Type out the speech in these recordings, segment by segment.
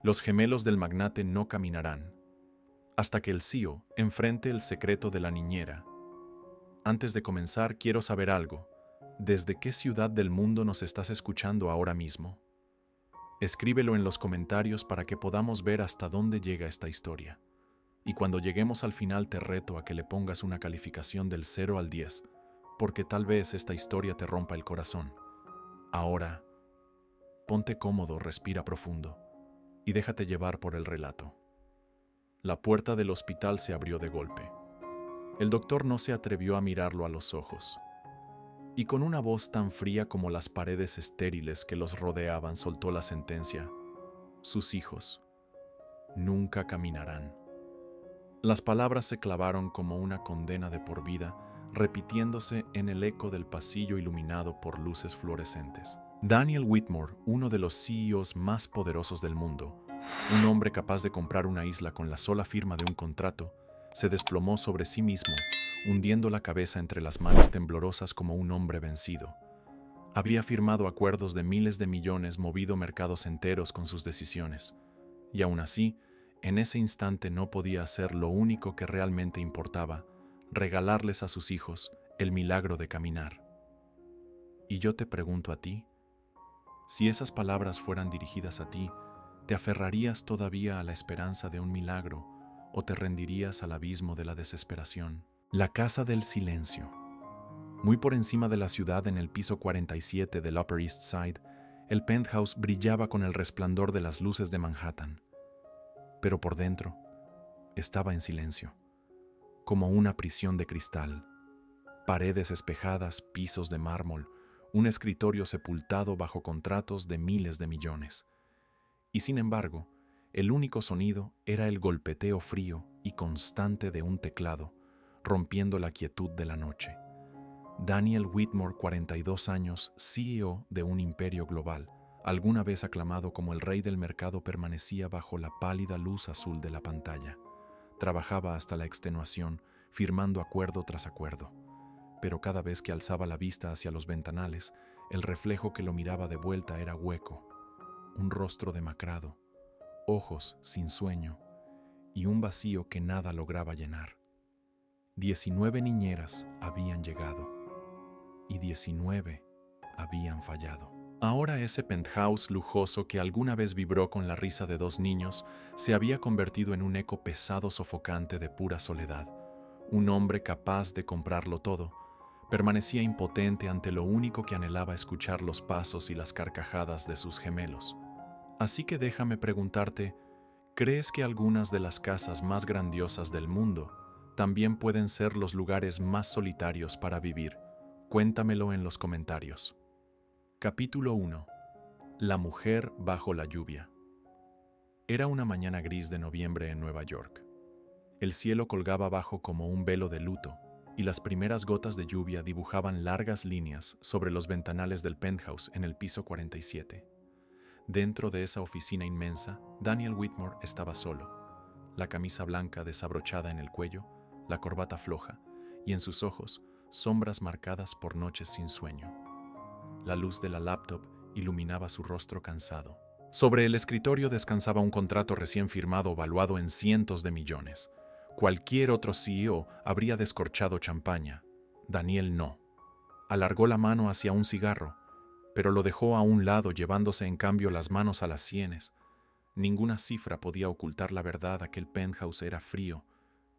Los gemelos del magnate no caminarán hasta que el CEO enfrente el secreto de la niñera. Antes de comenzar, quiero saber algo. ¿Desde qué ciudad del mundo nos estás escuchando ahora mismo? Escríbelo en los comentarios para que podamos ver hasta dónde llega esta historia. Y cuando lleguemos al final te reto a que le pongas una calificación del 0 al 10, porque tal vez esta historia te rompa el corazón. Ahora, ponte cómodo, respira profundo y déjate llevar por el relato. La puerta del hospital se abrió de golpe. El doctor no se atrevió a mirarlo a los ojos, y con una voz tan fría como las paredes estériles que los rodeaban soltó la sentencia: sus hijos nunca caminarán. Las palabras se clavaron como una condena de por vida, repitiéndose en el eco del pasillo iluminado por luces fluorescentes. Daniel Whitmore, uno de los CEOs más poderosos del mundo, un hombre capaz de comprar una isla con la sola firma de un contrato, se desplomó sobre sí mismo, hundiendo la cabeza entre las manos temblorosas como un hombre vencido. Había firmado acuerdos de miles de millones, movido mercados enteros con sus decisiones, y aún así, en ese instante no podía hacer lo único que realmente importaba: regalarles a sus hijos el milagro de caminar. Y yo te pregunto a ti, si esas palabras fueran dirigidas a ti, ¿te aferrarías todavía a la esperanza de un milagro o te rendirías al abismo de la desesperación? La casa del silencio. Muy por encima de la ciudad, en el piso 47 del Upper East Side, el penthouse brillaba con el resplandor de las luces de Manhattan. Pero por dentro estaba en silencio, como una prisión de cristal. Paredes espejadas, pisos de mármol, un escritorio sepultado bajo contratos de miles de millones. Y sin embargo, el único sonido era el golpeteo frío y constante de un teclado, rompiendo la quietud de la noche. Daniel Whitmore, 42 años, CEO de un imperio global, alguna vez aclamado como el rey del mercado, permanecía bajo la pálida luz azul de la pantalla. Trabajaba hasta la extenuación, firmando acuerdo tras acuerdo. Pero cada vez que alzaba la vista hacia los ventanales, el reflejo que lo miraba de vuelta era hueco, un rostro demacrado, ojos sin sueño y un vacío que nada lograba llenar. 19 niñeras habían llegado y 19 habían fallado. Ahora ese penthouse lujoso que alguna vez vibró con la risa de dos niños se había convertido en un eco pesado, sofocante, de pura soledad. Un hombre capaz de comprarlo todo permanecía impotente ante lo único que anhelaba: escuchar los pasos y las carcajadas de sus gemelos. Así que déjame preguntarte, ¿crees que algunas de las casas más grandiosas del mundo también pueden ser los lugares más solitarios para vivir? Cuéntamelo en los comentarios. Capítulo 1. La mujer bajo la lluvia. Era una mañana gris de noviembre en Nueva York. El cielo colgaba bajo como un velo de luto, y las primeras gotas de lluvia dibujaban largas líneas sobre los ventanales del penthouse en el piso 47. Dentro de esa oficina inmensa, Daniel Whitmore estaba solo, la camisa blanca desabrochada en el cuello, la corbata floja, y en sus ojos, sombras marcadas por noches sin sueño. La luz de la laptop iluminaba su rostro cansado. Sobre el escritorio descansaba un contrato recién firmado valuado en cientos de millones. Cualquier otro CEO habría descorchado champaña. Daniel no. Alargó la mano hacia un cigarro, pero lo dejó a un lado, llevándose en cambio las manos a las sienes. Ninguna cifra podía ocultar la verdad: aquel penthouse era frío,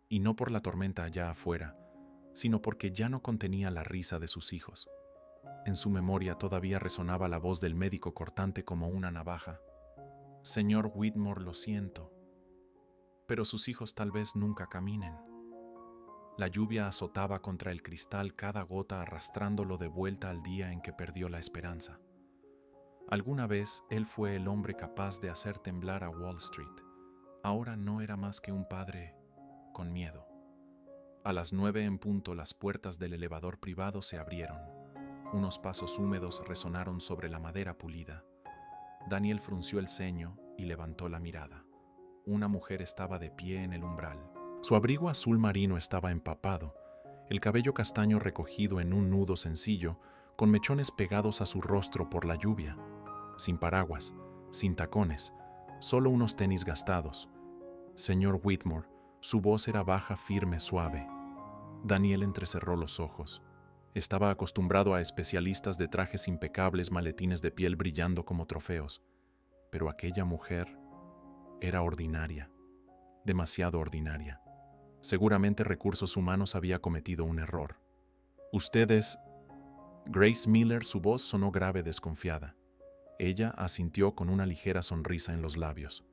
y no por la tormenta allá afuera, sino porque ya no contenía la risa de sus hijos. En su memoria todavía resonaba la voz del médico, cortante como una navaja: Señor Whitmore, lo siento, pero sus hijos tal vez nunca caminen. La lluvia azotaba contra el cristal, cada gota arrastrándolo de vuelta al día en que perdió la esperanza. Alguna vez él fue el hombre capaz de hacer temblar a Wall Street. Ahora no era más que un padre con miedo. A las 9 en punto, las puertas del elevador privado se abrieron. Unos pasos húmedos resonaron sobre la madera pulida. Daniel frunció el ceño y levantó la mirada. Una mujer estaba de pie en el umbral. Su abrigo azul marino estaba empapado, el cabello castaño recogido en un nudo sencillo, con mechones pegados a su rostro por la lluvia. Sin paraguas, sin tacones, Solo unos tenis gastados. Señor Whitmore, su voz era baja, firme, suave. Daniel entrecerró los ojos. Estaba acostumbrado a especialistas de trajes impecables, maletines de piel brillando como trofeos. Pero aquella mujer era ordinaria, demasiado ordinaria. Seguramente Recursos Humanos había cometido un error. «Usted es...» Grace Miller, su voz sonó grave, desconfiada. Ella asintió con una ligera sonrisa en los labios.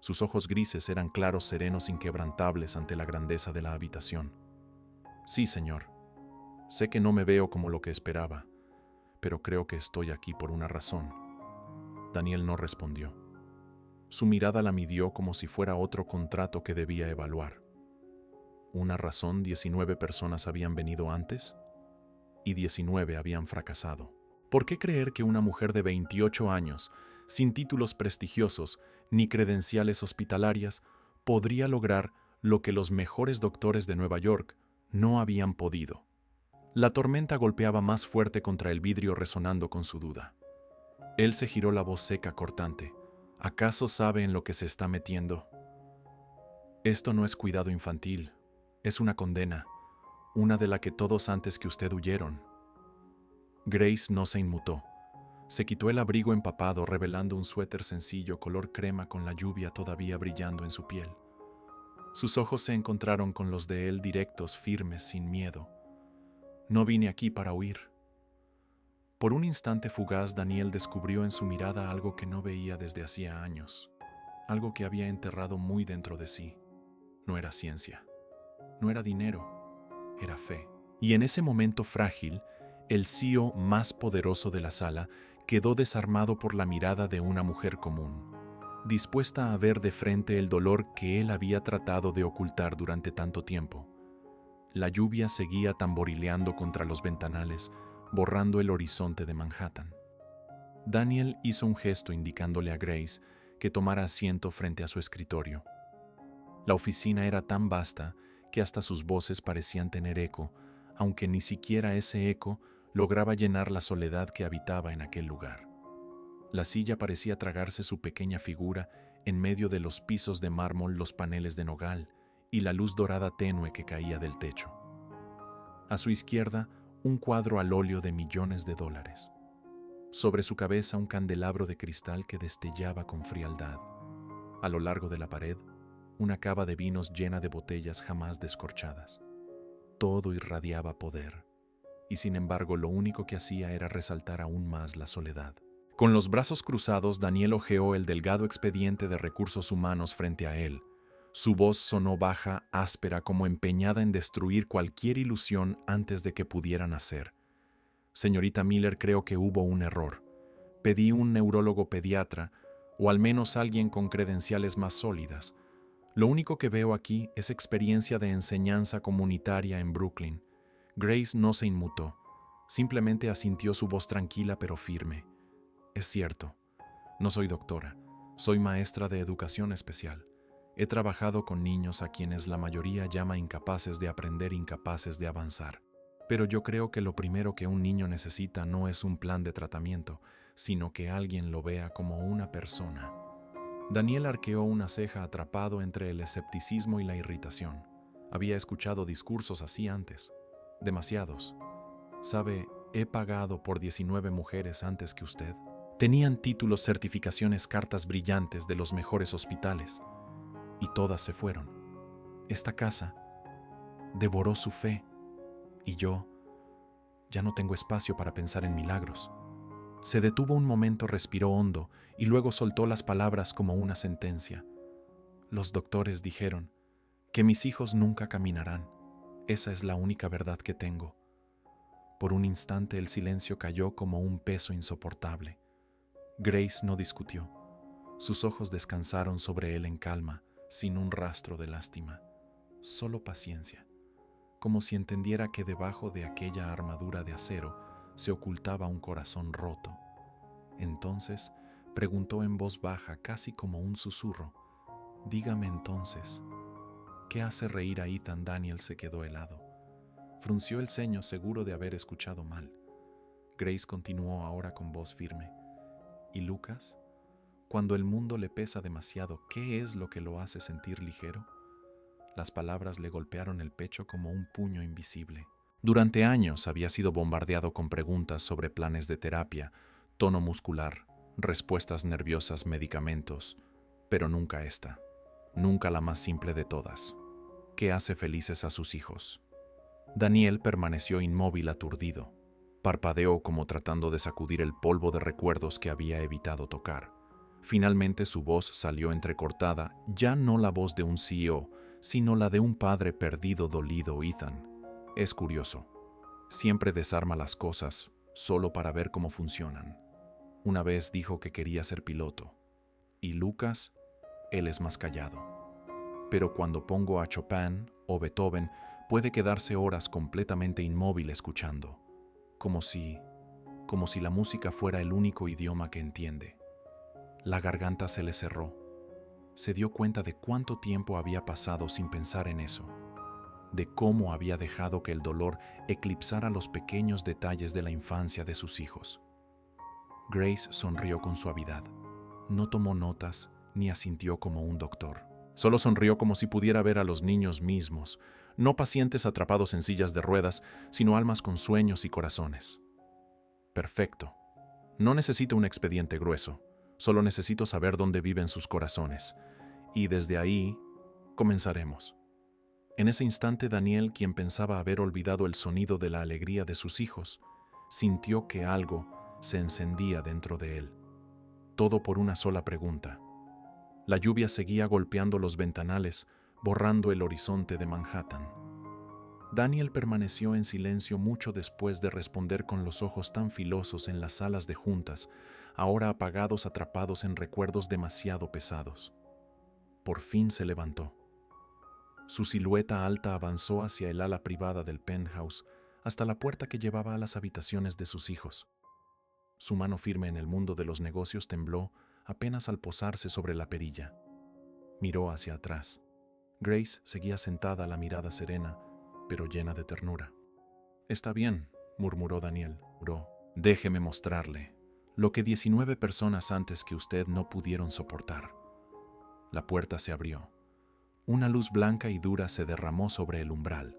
Sus ojos grises eran claros, serenos, inquebrantables ante la grandeza de la habitación. «Sí, señor. Sé que no me veo como lo que esperaba, pero creo que estoy aquí por una razón». Daniel no respondió. Su mirada la midió como si fuera otro contrato que debía evaluar. ¿Una razón? 19 personas habían venido antes y 19 habían fracasado. ¿Por qué creer que una mujer de 28 años, sin títulos prestigiosos ni credenciales hospitalarias, podría lograr lo que los mejores doctores de Nueva York no habían podido? La tormenta golpeaba más fuerte contra el vidrio, resonando con su duda. Él se giró, la voz seca, cortante. ¿Acaso sabe en lo que se está metiendo? Esto no es cuidado infantil, es una condena, una de la que todos antes que usted huyeron. Grace no se inmutó. Se quitó el abrigo empapado, revelando un suéter sencillo color crema con la lluvia todavía brillando en su piel. Sus ojos se encontraron con los de él, directos, firmes, sin miedo. No vine aquí para huir. Por un instante fugaz, Daniel descubrió en su mirada algo que no veía desde hacía años, algo que había enterrado muy dentro de sí. No era ciencia, no era dinero, era fe. Y en ese momento frágil, el CEO más poderoso de la sala quedó desarmado por la mirada de una mujer común, dispuesta a ver de frente el dolor que él había tratado de ocultar durante tanto tiempo. La lluvia seguía tamborileando contra los ventanales, borrando el horizonte de Manhattan. Daniel hizo un gesto indicándole a Grace que tomara asiento frente a su escritorio. La oficina era tan vasta que hasta sus voces parecían tener eco, aunque ni siquiera ese eco lograba llenar la soledad que habitaba en aquel lugar. La silla parecía tragarse su pequeña figura en medio de los pisos de mármol, los paneles de nogal y la luz dorada tenue que caía del techo. A su izquierda, un cuadro al óleo de millones de dólares. Sobre su cabeza, un candelabro de cristal que destellaba con frialdad. A lo largo de la pared, una cava de vinos llena de botellas jamás descorchadas. Todo irradiaba poder, y sin embargo lo único que hacía era resaltar aún más la soledad. Con los brazos cruzados, Daniel hojeó el delgado expediente de Recursos Humanos frente a él. Su voz sonó baja, áspera, como empeñada en destruir cualquier ilusión antes de que pudiera nacer. Señorita Miller, creo que hubo un error. Pedí un neurólogo pediatra, o al menos alguien con credenciales más sólidas. Lo único que veo aquí es experiencia de enseñanza comunitaria en Brooklyn. Grace no se inmutó. Simplemente asintió, su voz tranquila pero firme. Es cierto, no soy doctora. Soy maestra de educación especial. He trabajado con niños a quienes la mayoría llama incapaces de aprender, incapaces de avanzar. Pero yo creo que lo primero que un niño necesita no es un plan de tratamiento, sino que alguien lo vea como una persona. Daniel arqueó una ceja, atrapado entre el escepticismo y la irritación. Había escuchado discursos así antes. Demasiados. Sabe, he pagado por 19 mujeres antes que usted. Tenían títulos, certificaciones, cartas brillantes de los mejores hospitales. Y todas se fueron. Esta casa devoró su fe. Y yo ya no tengo espacio para pensar en milagros. Se detuvo un momento, respiró hondo y luego soltó las palabras como una sentencia. Los doctores dijeron que mis hijos nunca caminarán. Esa es la única verdad que tengo. Por un instante el silencio cayó como un peso insoportable. Grace no discutió. Sus ojos descansaron sobre él en calma, sin un rastro de lástima. Solo paciencia, como si entendiera que debajo de aquella armadura de acero se ocultaba un corazón roto. Entonces preguntó en voz baja, casi como un susurro: «Dígame entonces, ¿qué hace reír a Ethan?» Daniel se quedó helado. Frunció el ceño, seguro de haber escuchado mal. Grace continuó ahora con voz firme: «¿Y Lucas? Cuando el mundo le pesa demasiado, ¿qué es lo que lo hace sentir ligero? Las palabras le golpearon el pecho como un puño invisible. Durante años había sido bombardeado con preguntas sobre planes de terapia, tono muscular, respuestas nerviosas, medicamentos, pero nunca esta, nunca la más simple de todas. ¿Qué hace felices a sus hijos? Daniel permaneció inmóvil, aturdido. Parpadeó como tratando de sacudir el polvo de recuerdos que había evitado tocar. Finalmente su voz salió entrecortada, ya no la voz de un CEO, sino la de un padre perdido, dolido. Ethan. Es curioso. Siempre desarma las cosas solo para ver cómo funcionan. Una vez dijo que quería ser piloto. Y Lucas, él es más callado. Pero cuando pongo a Chopin o Beethoven, puede quedarse horas completamente inmóvil escuchando, como si la música fuera el único idioma que entiende. La garganta se le cerró. Se dio cuenta de cuánto tiempo había pasado sin pensar en eso, de cómo había dejado que el dolor eclipsara los pequeños detalles de la infancia de sus hijos. Grace sonrió con suavidad. No tomó notas ni asintió como un doctor. Solo sonrió como si pudiera ver a los niños mismos, no pacientes atrapados en sillas de ruedas, sino almas con sueños y corazones. Perfecto. No necesito un expediente grueso, solo necesito saber dónde viven sus corazones. Y desde ahí, comenzaremos. En ese instante, Daniel, quien pensaba haber olvidado el sonido de la alegría de sus hijos, sintió que algo se encendía dentro de él. Todo por una sola pregunta. La lluvia seguía golpeando los ventanales, borrando el horizonte de Manhattan. Daniel permaneció en silencio mucho después de responder, con los ojos tan filosos en las salas de juntas, ahora apagados, atrapados en recuerdos demasiado pesados. Por fin se levantó. Su silueta alta avanzó hacia el ala privada del penthouse, hasta la puerta que llevaba a las habitaciones de sus hijos. Su mano firme en el mundo de los negocios tembló apenas al posarse sobre la perilla. Miró hacia atrás. Grace seguía sentada, la mirada serena, pero llena de ternura. «Está bien», murmuró Daniel. «Déjeme mostrarle lo que 19 personas antes que usted no pudieron soportar». La puerta se abrió. Una luz blanca y dura se derramó sobre el umbral.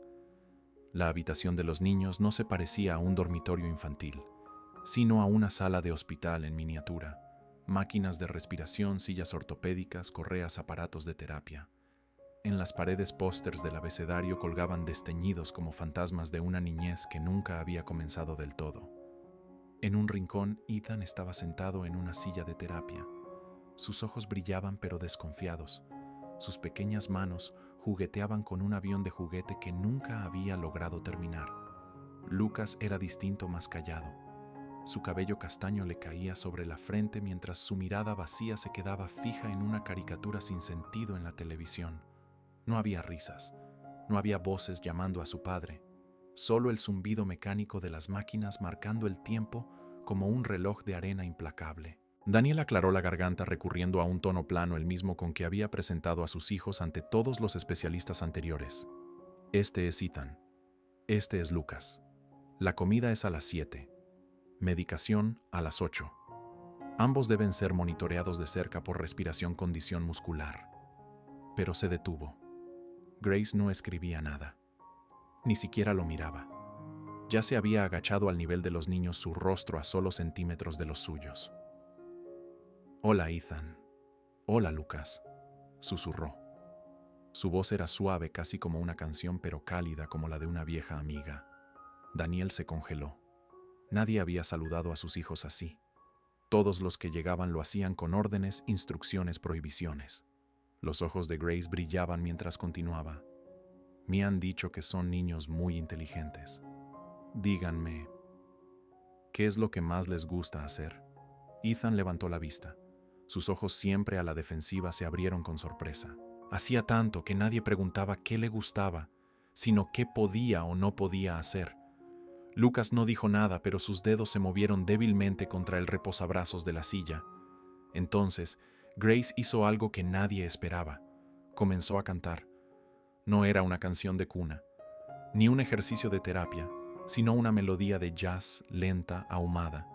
La habitación de los niños no se parecía a un dormitorio infantil, sino a una sala de hospital en miniatura. Máquinas de respiración, sillas ortopédicas, correas, aparatos de terapia. En las paredes, pósters del abecedario colgaban desteñidos como fantasmas de una niñez que nunca había comenzado del todo. En un rincón, Ethan estaba sentado en una silla de terapia. Sus ojos brillaban pero desconfiados. Sus pequeñas manos jugueteaban con un avión de juguete que nunca había logrado terminar. Lucas era distinto, más callado. Su cabello castaño le caía sobre la frente mientras su mirada vacía se quedaba fija en una caricatura sin sentido en la televisión. No había risas, no había voces llamando a su padre, solo el zumbido mecánico de las máquinas marcando el tiempo como un reloj de arena implacable. Daniel aclaró la garganta recurriendo a un tono plano, el mismo con que había presentado a sus hijos ante todos los especialistas anteriores. «Este es Ethan. Este es Lucas. La comida es a las 7. Medicación a las 8. Ambos deben ser monitoreados de cerca por respiración, condición muscular». Pero se detuvo. Grace no escribía nada. Ni siquiera lo miraba. Ya se había agachado al nivel de los niños, su rostro a solo centímetros de los suyos. «Hola, Ethan. Hola, Lucas», susurró. Su voz era suave, casi como una canción, pero cálida como la de una vieja amiga. Daniel se congeló. Nadie había saludado a sus hijos así. Todos los que llegaban lo hacían con órdenes, instrucciones, prohibiciones. Los ojos de Grace brillaban mientras continuaba. «Me han dicho que son niños muy inteligentes. Díganme, ¿qué es lo que más les gusta hacer?» Ethan levantó la vista. Sus ojos, siempre a la defensiva, se abrieron con sorpresa. Hacía tanto que nadie preguntaba qué le gustaba, sino qué podía o no podía hacer. Lucas no dijo nada, pero sus dedos se movieron débilmente contra el reposabrazos de la silla. Entonces, Grace hizo algo que nadie esperaba. Comenzó a cantar. No era una canción de cuna, ni un ejercicio de terapia, sino una melodía de jazz lenta, ahumada.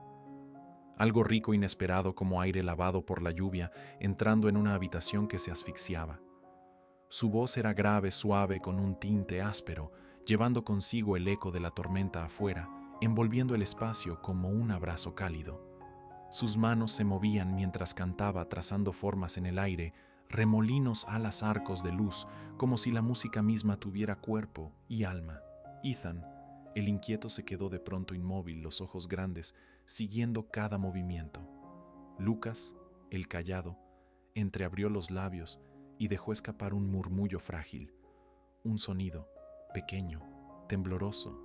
algo rico inesperado como aire lavado por la lluvia entrando en una habitación que se asfixiaba. Su voz era grave, suave, con un tinte áspero, llevando consigo el eco de la tormenta afuera, envolviendo el espacio como un abrazo cálido. Sus manos se movían mientras cantaba, trazando formas en el aire, remolinos alas arcos de luz, como si la música misma tuviera cuerpo y alma. Ethan, el inquieto, se quedó de pronto inmóvil, los ojos grandes, siguiendo cada movimiento. Lucas, el callado, entreabrió los labios y dejó escapar un murmullo frágil, un sonido, pequeño, tembloroso,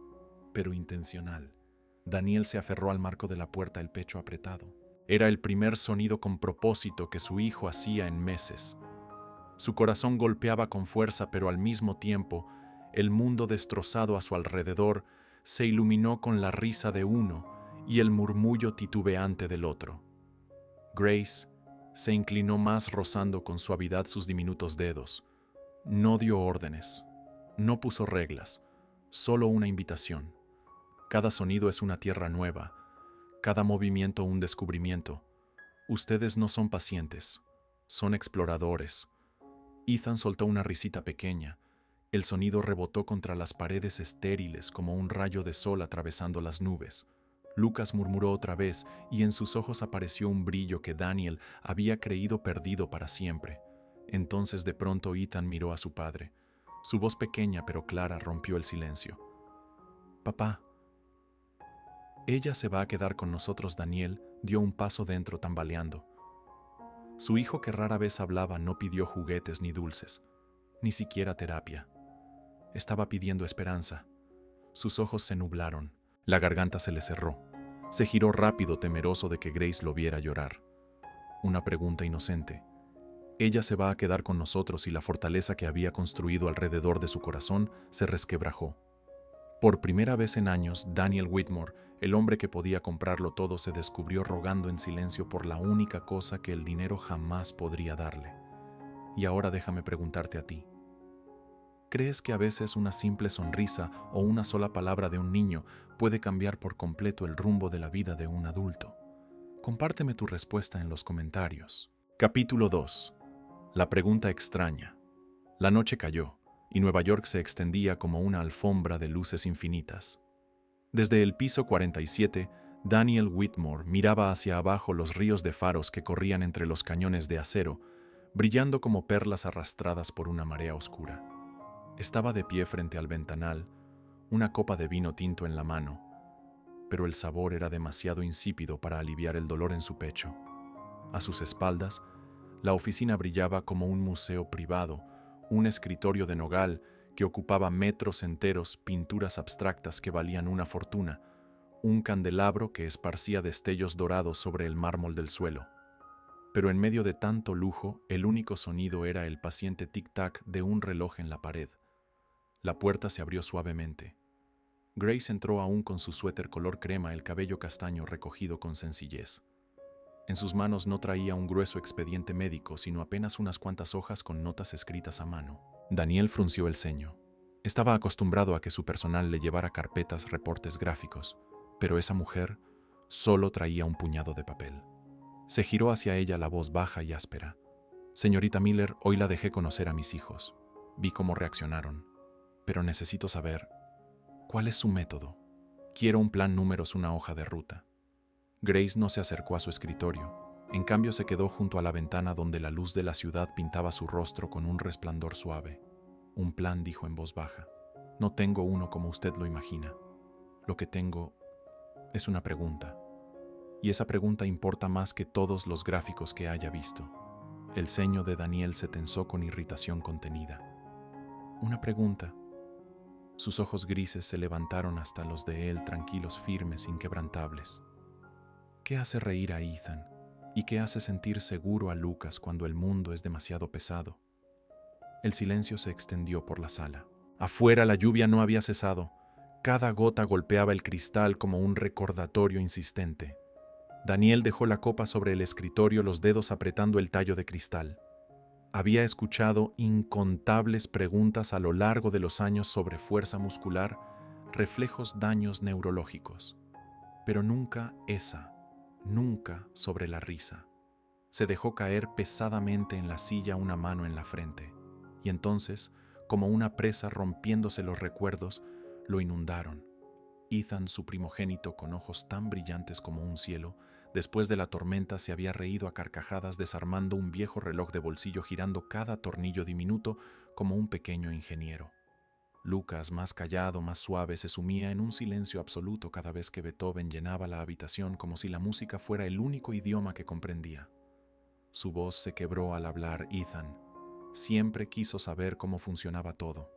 pero intencional. Daniel se aferró al marco de la puerta, el pecho apretado. Era el primer sonido con propósito que su hijo hacía en meses. Su corazón golpeaba con fuerza, pero al mismo tiempo, el mundo destrozado a su alrededor se iluminó con la risa de uno y el murmullo titubeante del otro. Grace se inclinó más, rozando con suavidad sus diminutos dedos. No dio órdenes, no puso reglas, solo una invitación. Cada sonido es una tierra nueva, cada movimiento un descubrimiento. Ustedes no son pacientes, son exploradores. Ethan soltó una risita pequeña. El sonido rebotó contra las paredes estériles como un rayo de sol atravesando las nubes. Lucas murmuró otra vez y en sus ojos apareció un brillo que Daniel había creído perdido para siempre. Entonces de pronto Ethan miró a su padre. Su voz pequeña pero clara rompió el silencio. «Papá». «Ella se va a quedar con nosotros». Daniel dio un paso dentro, tambaleando. Su hijo, que rara vez hablaba, no pidió juguetes ni dulces, ni siquiera terapia. Estaba pidiendo esperanza. Sus ojos se nublaron, la garganta se le cerró. Se giró rápido, temeroso de que Grace lo viera llorar. Una pregunta inocente. Ella se va a quedar con nosotros, y la fortaleza que había construido alrededor de su corazón se resquebrajó. Por primera vez en años, Daniel Whitmore, el hombre que podía comprarlo todo, se descubrió rogando en silencio por la única cosa que el dinero jamás podría darle. Y ahora déjame preguntarte a ti. ¿Crees que a veces una simple sonrisa o una sola palabra de un niño puede cambiar por completo el rumbo de la vida de un adulto? Compárteme tu respuesta en los comentarios. Capítulo 2. La pregunta extraña. La noche cayó, y Nueva York se extendía como una alfombra de luces infinitas. Desde el piso 47, Daniel Whitmore miraba hacia abajo los ríos de faros que corrían entre los cañones de acero, brillando como perlas arrastradas por una marea oscura. Estaba de pie frente al ventanal, una copa de vino tinto en la mano, pero el sabor era demasiado insípido para aliviar el dolor en su pecho. A sus espaldas, la oficina brillaba como un museo privado, un escritorio de nogal que ocupaba metros enteros, pinturas abstractas que valían una fortuna, un candelabro que esparcía destellos dorados sobre el mármol del suelo. Pero en medio de tanto lujo, el único sonido era el paciente tic-tac de un reloj en la pared. La puerta se abrió suavemente. Grace entró aún con su suéter color crema, el cabello castaño recogido con sencillez. En sus manos no traía un grueso expediente médico, sino apenas unas cuantas hojas con notas escritas a mano. Daniel frunció el ceño. Estaba acostumbrado a que su personal le llevara carpetas, reportes gráficos, pero esa mujer solo traía un puñado de papel. Se giró hacia ella, la voz baja y áspera. «Señorita Miller, hoy la dejé conocer a mis hijos. Vi cómo reaccionaron. Pero necesito saber, ¿cuál es su método? Quiero un plan, números, una hoja de ruta». Grace no se acercó a su escritorio. En cambio, se quedó junto a la ventana donde la luz de la ciudad pintaba su rostro con un resplandor suave. «Un plan», dijo en voz baja. «No tengo uno como usted lo imagina. Lo que tengo es una pregunta. Y esa pregunta importa más que todos los gráficos que haya visto». El ceño de Daniel se tensó con irritación contenida. «Una pregunta». Sus ojos grises se levantaron hasta los de él, tranquilos, firmes, inquebrantables. ¿Qué hace reír a Ethan? ¿Y qué hace sentir seguro a Lucas cuando el mundo es demasiado pesado? El silencio se extendió por la sala. Afuera la lluvia no había cesado. Cada gota golpeaba el cristal como un recordatorio insistente. Daniel dejó la copa sobre el escritorio, los dedos apretando el tallo de cristal. Había escuchado incontables preguntas a lo largo de los años sobre fuerza muscular, reflejos, daños neurológicos. Pero nunca esa, nunca sobre la risa. Se dejó caer pesadamente en la silla, una mano en la frente, y entonces, como una presa rompiéndose los recuerdos, lo inundaron. Ethan, su primogénito, con ojos tan brillantes como un cielo, después de la tormenta se había reído a carcajadas desarmando un viejo reloj de bolsillo, girando cada tornillo diminuto como un pequeño ingeniero. Lucas, más callado, más suave, se sumía en un silencio absoluto cada vez que Beethoven llenaba la habitación, como si la música fuera el único idioma que comprendía. Su voz se quebró al hablar. Ethan siempre quiso saber cómo funcionaba todo.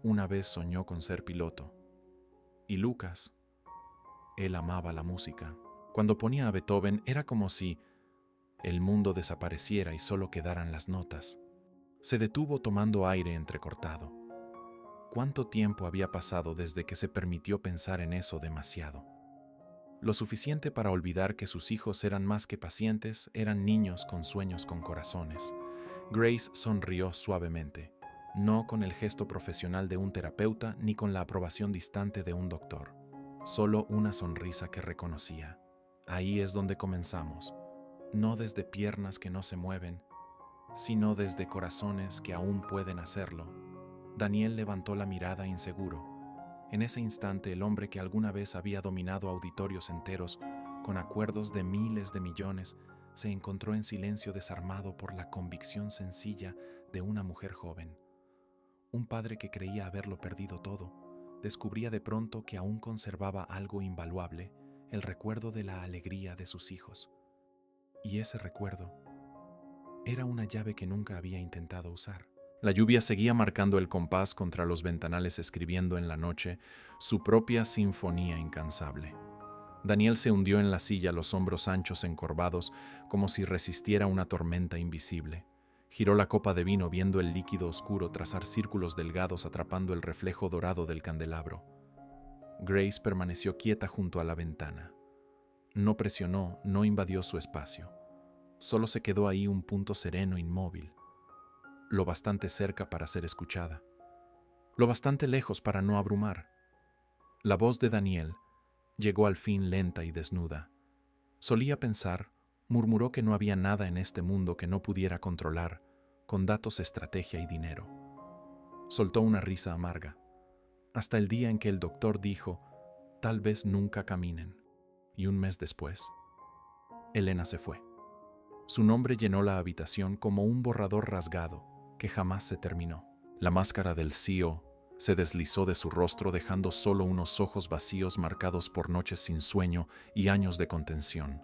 Una vez soñó con ser piloto. Y Lucas, él amaba la música. Cuando ponía a Beethoven era como si el mundo desapareciera y solo quedaran las notas. Se detuvo tomando aire entrecortado. ¿Cuánto tiempo había pasado desde que se permitió pensar en eso demasiado? Lo suficiente para olvidar que sus hijos eran más que pacientes, eran niños con sueños, con corazones. Grace sonrió suavemente, no con el gesto profesional de un terapeuta ni con la aprobación distante de un doctor. Solo una sonrisa que reconocía. Ahí es donde comenzamos, no desde piernas que no se mueven, sino desde corazones que aún pueden hacerlo. Daniel levantó la mirada inseguro. En ese instante, el hombre que alguna vez había dominado auditorios enteros con acuerdos de miles de millones, se encontró en silencio, desarmado por la convicción sencilla de una mujer joven. Un padre que creía haberlo perdido todo, descubría de pronto que aún conservaba algo invaluable, el recuerdo de la alegría de sus hijos. Y ese recuerdo era una llave que nunca había intentado usar. La lluvia seguía marcando el compás contra los ventanales, escribiendo en la noche su propia sinfonía incansable. Daniel se hundió en la silla, los hombros anchos encorvados, como si resistiera una tormenta invisible. Giró la copa de vino, viendo el líquido oscuro trazar círculos delgados, atrapando el reflejo dorado del candelabro. Grace permaneció quieta junto a la ventana. No presionó, no invadió su espacio. Solo se quedó ahí, un punto sereno, inmóvil. Lo bastante cerca para ser escuchada, lo bastante lejos para no abrumar. La voz de Daniel llegó al fin, lenta y desnuda. Solía pensar, murmuró, que no había nada en este mundo que no pudiera controlar, con datos, estrategia y dinero. Soltó una risa amarga, hasta el día en que el doctor dijo, tal vez nunca caminen. Y un mes después, Elena se fue. Su nombre llenó la habitación como un borrador rasgado que jamás se terminó. La máscara del CEO se deslizó de su rostro, dejando solo unos ojos vacíos marcados por noches sin sueño y años de contención.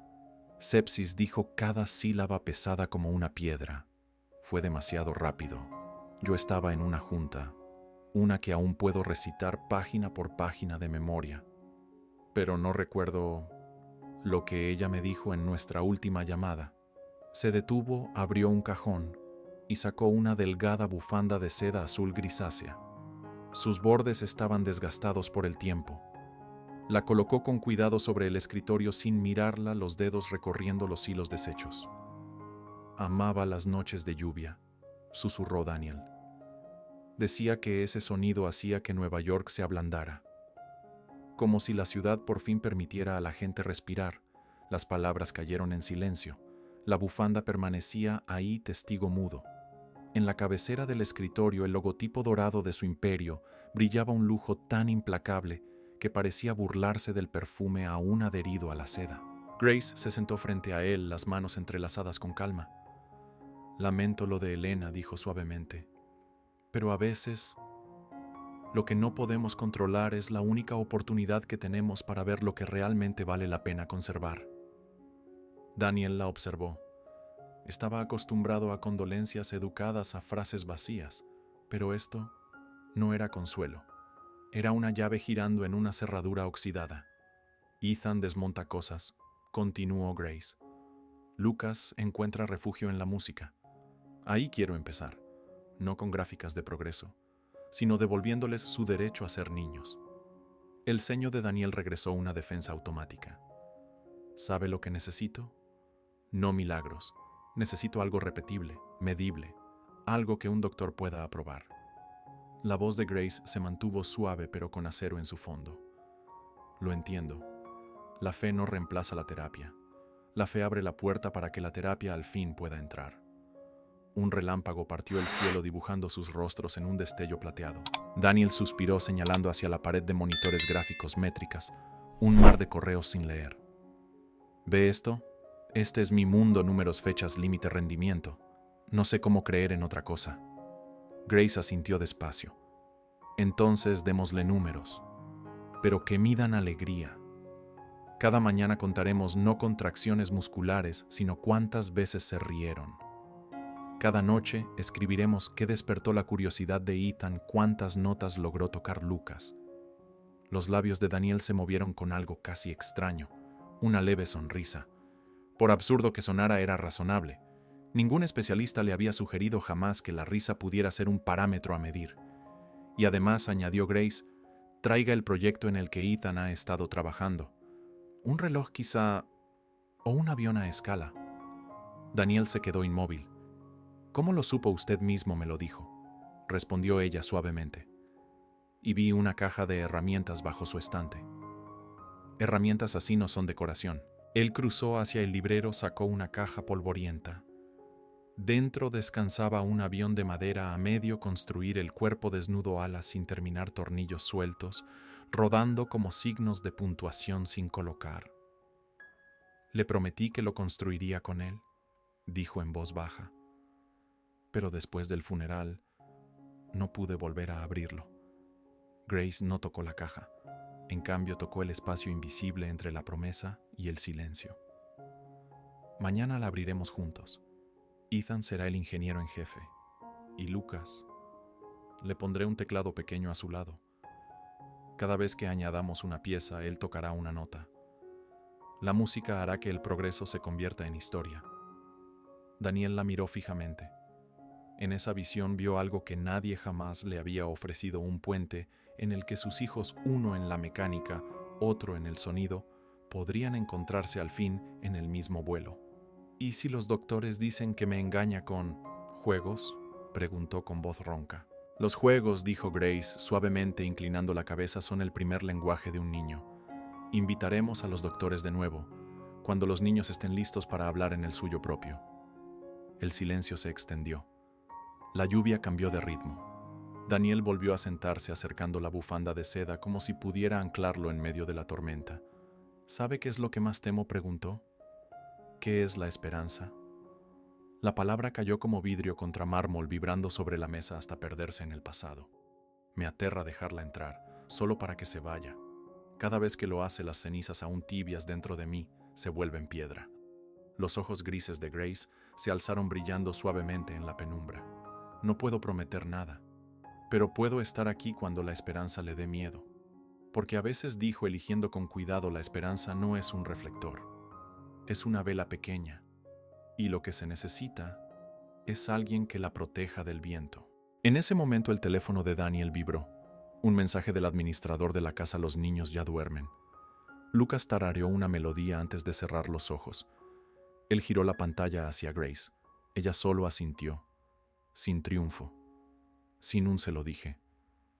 Sepsis, dijo cada sílaba pesada como una piedra. Fue demasiado rápido. Yo estaba en una junta, una que aún puedo recitar página por página de memoria, pero no recuerdo lo que ella me dijo en nuestra última llamada. Se detuvo, abrió un cajón y sacó una delgada bufanda de seda azul grisácea. Sus bordes estaban desgastados por el tiempo. La colocó con cuidado sobre el escritorio sin mirarla, los dedos recorriendo los hilos deshechos. Amaba las noches de lluvia, susurró Daniel. Decía que ese sonido hacía que Nueva York se ablandara. Como si la ciudad por fin permitiera a la gente respirar. Las palabras cayeron en silencio. La bufanda permanecía ahí, testigo mudo. En la cabecera del escritorio, el logotipo dorado de su imperio brillaba, un lujo tan implacable que parecía burlarse del perfume aún adherido a la seda. Grace se sentó frente a él, las manos entrelazadas con calma. Lamento lo de Elena, dijo suavemente, pero a veces lo que no podemos controlar es la única oportunidad que tenemos para ver lo que realmente vale la pena conservar. Daniel la observó. Estaba acostumbrado a condolencias educadas, a frases vacías, pero esto no era consuelo. Era una llave girando en una cerradura oxidada. Ethan desmonta cosas, continuó Grace. Lucas encuentra refugio en la música. Ahí quiero empezar, no con gráficas de progreso, sino devolviéndoles su derecho a ser niños. El ceño de Daniel regresó una defensa automática. ¿Sabe lo que necesito? No milagros. Necesito algo repetible, medible, algo que un doctor pueda aprobar. La voz de Grace se mantuvo suave pero con acero en su fondo. Lo entiendo. La fe no reemplaza la terapia, La fe abre la puerta para que la terapia al fin pueda entrar. Un relámpago partió el cielo dibujando sus rostros en un destello plateado. Daniel suspiró señalando hacia la pared de monitores gráficos métricas, un mar de correos sin leer. ¿Ve esto? Este es mi mundo, números, fechas, límite, rendimiento. No sé cómo creer en otra cosa. Grace asintió despacio. Entonces démosle números, pero que midan alegría. Cada mañana contaremos no contracciones musculares, sino cuántas veces se rieron. Cada noche escribiremos qué despertó la curiosidad de Ethan, cuántas notas logró tocar Lucas. Los labios de Daniel se movieron con algo casi extraño, una leve sonrisa. Por absurdo que sonara, era razonable. Ningún especialista le había sugerido jamás que la risa pudiera ser un parámetro a medir. Y además, añadió Grace, traiga el proyecto en el que Ethan ha estado trabajando. Un reloj quizá, o un avión a escala. Daniel se quedó inmóvil. ¿Cómo lo supo? Usted mismo me lo dijo, respondió ella suavemente. Y vi una caja de herramientas bajo su estante. Herramientas así no son decoración. Él cruzó hacia el librero, sacó una caja polvorienta. Dentro descansaba un avión de madera a medio construir, el cuerpo desnudo, alas sin terminar, tornillos sueltos, rodando como signos de puntuación sin colocar. Le prometí que lo construiría con él, dijo en voz baja. Pero después del funeral, no pude volver a abrirlo. Grace no tocó la caja. En cambio, tocó el espacio invisible entre la promesa y el silencio. Mañana la abriremos juntos. Ethan será el ingeniero en jefe. Y Lucas, le pondré un teclado pequeño a su lado. Cada vez que añadamos una pieza, él tocará una nota. La música hará que el progreso se convierta en historia. Daniel la miró fijamente. En esa visión vio algo que nadie jamás le había ofrecido: un puente en el que sus hijos, uno en la mecánica, otro en el sonido, podrían encontrarse al fin en el mismo vuelo. ¿Y si los doctores dicen que me engaña con juegos?, preguntó con voz ronca. Los juegos, dijo Grace suavemente inclinando la cabeza, son el primer lenguaje de un niño. Invitaremos a los doctores de nuevo, cuando los niños estén listos para hablar en el suyo propio. El silencio se extendió. La lluvia cambió de ritmo. Daniel volvió a sentarse acercando la bufanda de seda como si pudiera anclarlo en medio de la tormenta. ¿Sabe qué es lo que más temo?, preguntó. ¿Qué es la esperanza? La palabra cayó como vidrio contra mármol, vibrando sobre la mesa hasta perderse en el pasado. Me aterra dejarla entrar, solo para que se vaya. Cada vez que lo hace, las cenizas aún tibias dentro de mí se vuelven piedra. Los ojos grises de Grace se alzaron brillando suavemente en la penumbra. No puedo prometer nada, pero puedo estar aquí cuando la esperanza le dé miedo. Porque a veces, dijo, eligiendo con cuidado, la esperanza no es un reflector, es una vela pequeña, y lo que se necesita es alguien que la proteja del viento. En ese momento el teléfono de Daniel vibró. Un mensaje del administrador de la casa: los niños ya duermen. Lucas tarareó una melodía antes de cerrar los ojos. Él giró la pantalla hacia Grace. Ella solo asintió, sin triunfo. Sin un se lo dije.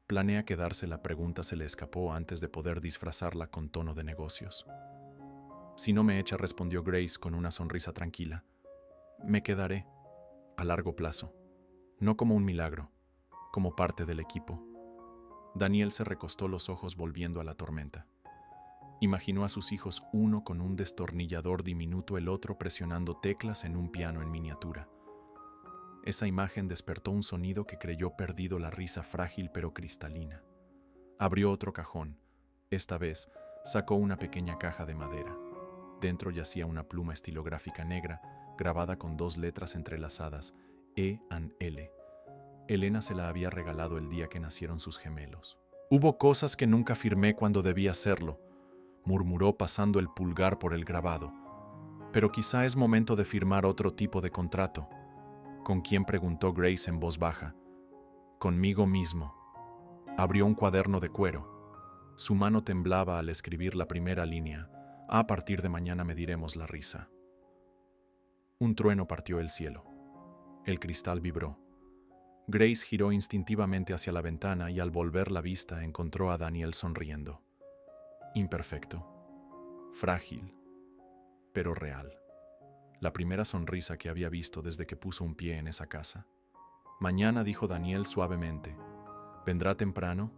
¿Planea quedarse? La pregunta se le escapó antes de poder disfrazarla con tono de negocios. Si no me echa, respondió Grace con una sonrisa tranquila. Me quedaré, a largo plazo, no como un milagro, como parte del equipo. Daniel se recostó los ojos volviendo a la tormenta. Imaginó a sus hijos, uno con un destornillador diminuto, el otro presionando teclas en un piano en miniatura. Esa imagen despertó un sonido que creyó perdido, la risa frágil pero cristalina. Abrió otro cajón. Esta vez sacó una pequeña caja de madera. Dentro yacía una pluma estilográfica negra, grabada con 2 letras entrelazadas, E&L. Elena se la había regalado el día que nacieron sus gemelos. Hubo cosas que nunca firmé cuando debía hacerlo, murmuró pasando el pulgar por el grabado. Pero quizá es momento de firmar otro tipo de contrato. ¿Con quién?, preguntó Grace en voz baja. Conmigo mismo. Abrió un cuaderno de cuero. Su mano temblaba al escribir la primera línea. A partir de mañana mediremos la risa. Un trueno partió el cielo. El cristal vibró. Grace giró instintivamente hacia la ventana y al volver la vista encontró a Daniel sonriendo. Imperfecto, frágil, pero real. la primera sonrisa que había visto desde que puso un pie en esa casa. Mañana, dijo Daniel suavemente. ¿Vendrá temprano?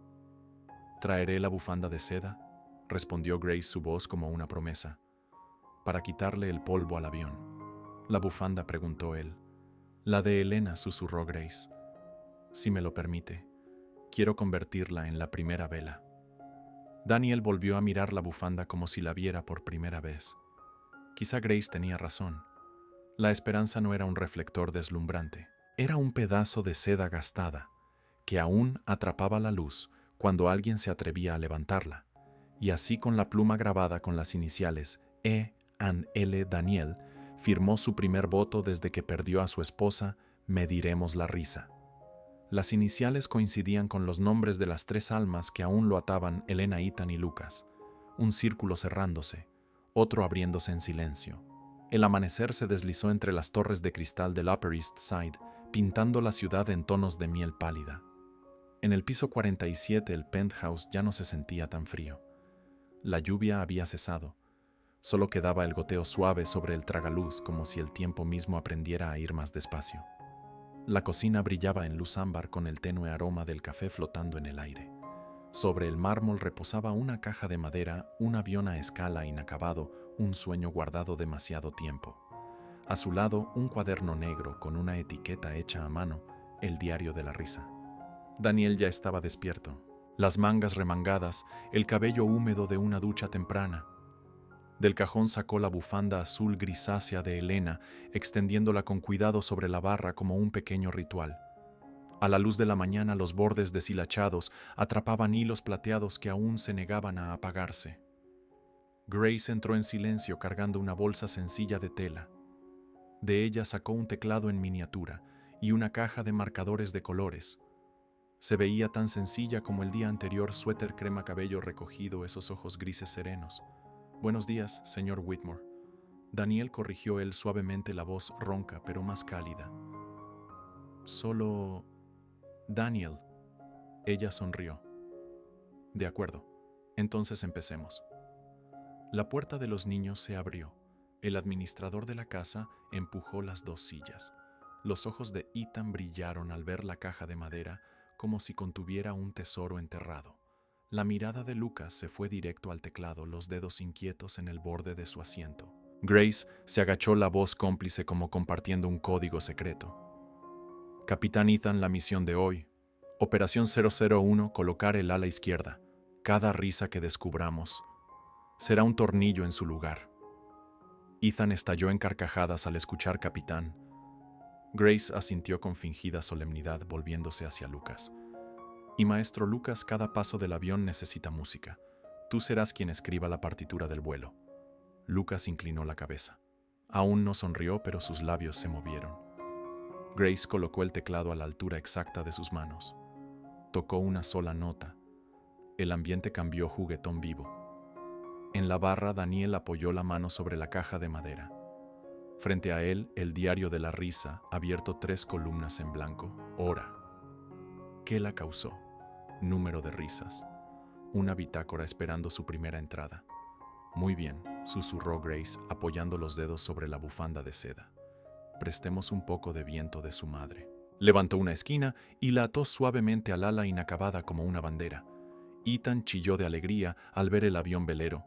Traeré la bufanda de seda, respondió Grace, su voz como una promesa, para quitarle el polvo al avión. ¿La bufanda?, preguntó él. La de Elena, susurró Grace. Si me lo permite, quiero convertirla en la primera vela. Daniel volvió a mirar la bufanda como si la viera por primera vez. Quizá Grace tenía razón. La esperanza no era un reflector deslumbrante, era un pedazo de seda gastada, que aún atrapaba la luz cuando alguien se atrevía a levantarla, y así con la pluma grabada con las iniciales E&L Daniel, firmó su primer voto desde que perdió a su esposa, Mediremos la risa. Las iniciales coincidían con los nombres de las 3 almas que aún lo ataban: Elena, Ethan y Lucas, un círculo cerrándose, otro abriéndose en silencio. El amanecer se deslizó entre las torres de cristal del Upper East Side, pintando la ciudad en tonos de miel pálida. En el piso 47 el penthouse ya no se sentía tan frío. La lluvia había cesado. Solo quedaba el goteo suave sobre el tragaluz, como si el tiempo mismo aprendiera a ir más despacio. La cocina brillaba en luz ámbar con el tenue aroma del café flotando en el aire. Sobre el mármol reposaba una caja de madera, un avión a escala inacabado, un sueño guardado demasiado tiempo. A su lado, un cuaderno negro con una etiqueta hecha a mano, el diario de la risa. Daniel ya estaba despierto, las mangas remangadas, el cabello húmedo de una ducha temprana. Del cajón sacó la bufanda azul grisácea de Elena, extendiéndola con cuidado sobre la barra como un pequeño ritual. A la luz de la mañana los bordes deshilachados atrapaban hilos plateados que aún se negaban a apagarse. Grace entró en silencio cargando una bolsa sencilla de tela. De ella sacó un teclado en miniatura y una caja de marcadores de colores. Se veía tan sencilla como el día anterior: suéter crema, cabello recogido, esos ojos grises serenos. «Buenos días, señor Whitmore». Daniel corrigió él suavemente, la voz ronca pero más cálida. «Solo... Daniel». Ella sonrió. «De acuerdo, entonces empecemos». La puerta de los niños se abrió. El administrador de la casa empujó las 2 sillas. Los ojos de Ethan brillaron al ver la caja de madera, como si contuviera un tesoro enterrado. La mirada de Lucas se fue directo al teclado, los dedos inquietos en el borde de su asiento. Grace se agachó, la voz cómplice como compartiendo un código secreto. «Capitán Ethan, la misión de hoy. Operación 001, colocar el ala izquierda. Cada risa que descubramos será un tornillo en su lugar». Ethan estalló en carcajadas al escuchar capitán. Grace asintió con fingida solemnidad, volviéndose hacia Lucas. «Y maestro Lucas, cada paso del avión necesita música. Tú serás quien escriba la partitura del vuelo». Lucas inclinó la cabeza. Aún no sonrió, pero sus labios se movieron. Grace colocó el teclado a la altura exacta de sus manos. Tocó una sola nota. El ambiente cambió juguetón vivo. En la barra, Daniel apoyó la mano sobre la caja de madera. Frente a él, el diario de la risa, abierto 3 columnas en blanco. Hora. ¿Qué la causó? Número de risas. Una bitácora esperando su primera entrada. «Muy bien», susurró Grace, apoyando los dedos sobre la bufanda de seda. «Prestemos un poco de viento de su madre». Levantó una esquina y la ató suavemente al ala inacabada como una bandera. Ethan chilló de alegría al ver el avión velero.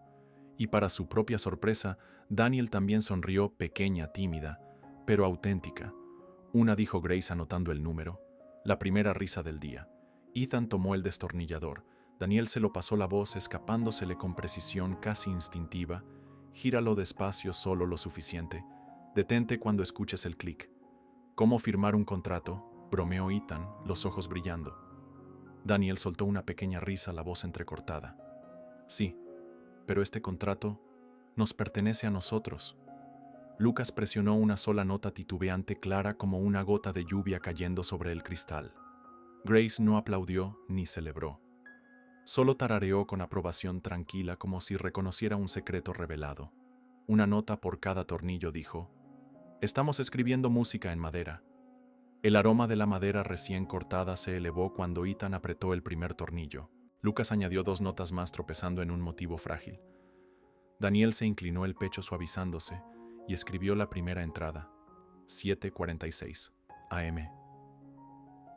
Y para su propia sorpresa, Daniel también sonrió, pequeña, tímida, pero auténtica. «Una», dijo Grace anotando el número. La primera risa del día. Ethan tomó el destornillador. Daniel se lo pasó la voz, escapándosele con precisión casi instintiva. «Gíralo despacio, solo lo suficiente. Detente cuando escuches el clic». «¿Cómo firmar un contrato?», bromeó Ethan, los ojos brillando. Daniel soltó una pequeña risa, la voz entrecortada. «Sí, pero este contrato nos pertenece a nosotros». Lucas presionó una sola nota titubeante, clara como una gota de lluvia cayendo sobre el cristal. Grace no aplaudió ni celebró. Solo tarareó con aprobación tranquila, como si reconociera un secreto revelado. «Una nota por cada tornillo», dijo. «Estamos escribiendo música en madera». El aroma de la madera recién cortada se elevó cuando Ethan apretó el primer tornillo. Lucas añadió 2 notas más, tropezando en un motivo frágil. Daniel se inclinó, el pecho suavizándose, y escribió la primera entrada, 7:46 AM.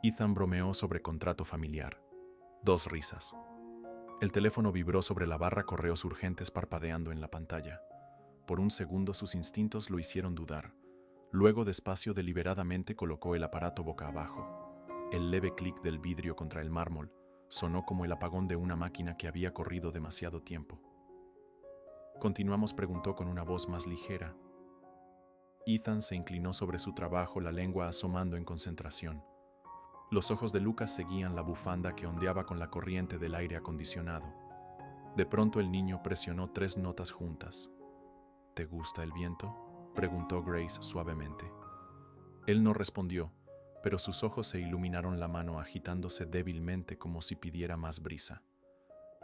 Ethan bromeó sobre contrato familiar. 2 risas. El teléfono vibró sobre la barra correos urgentes parpadeando en la pantalla. Por un segundo sus instintos lo hicieron dudar. Luego despacio deliberadamente colocó el aparato boca abajo. El leve clic del vidrio contra el mármol sonó como el apagón de una máquina que había corrido demasiado tiempo. ¿Continuamos?, preguntó con una voz más ligera. Ethan se inclinó sobre su trabajo, la lengua asomando en concentración. Los ojos de Lucas seguían la bufanda que ondeaba con la corriente del aire acondicionado. De pronto el niño presionó 3 notas juntas. ¿Te gusta el viento?, preguntó Grace suavemente. Él no respondió, pero sus ojos se iluminaron, la mano agitándose débilmente como si pidiera más brisa.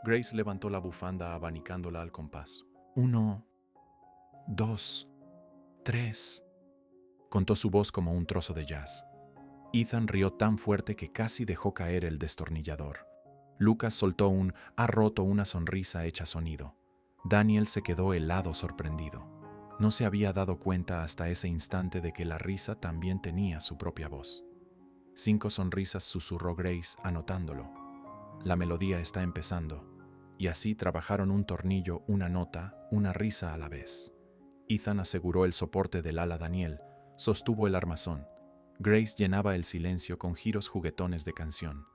Grace levantó la bufanda abanicándola al compás. 1, 2, 3. Contó su voz como un trozo de jazz. Ethan rió tan fuerte que casi dejó caer el destornillador. Lucas soltó un «ha roto», una sonrisa hecha sonido. Daniel se quedó helado, sorprendido. No se había dado cuenta hasta ese instante de que la risa también tenía su propia voz. 5 sonrisas, susurró Grace, anotándolo. La melodía está empezando. Y así trabajaron un tornillo, una nota, una risa a la vez. Ethan aseguró el soporte del ala, Daniel sostuvo el armazón. Grace llenaba el silencio con giros juguetones de canción.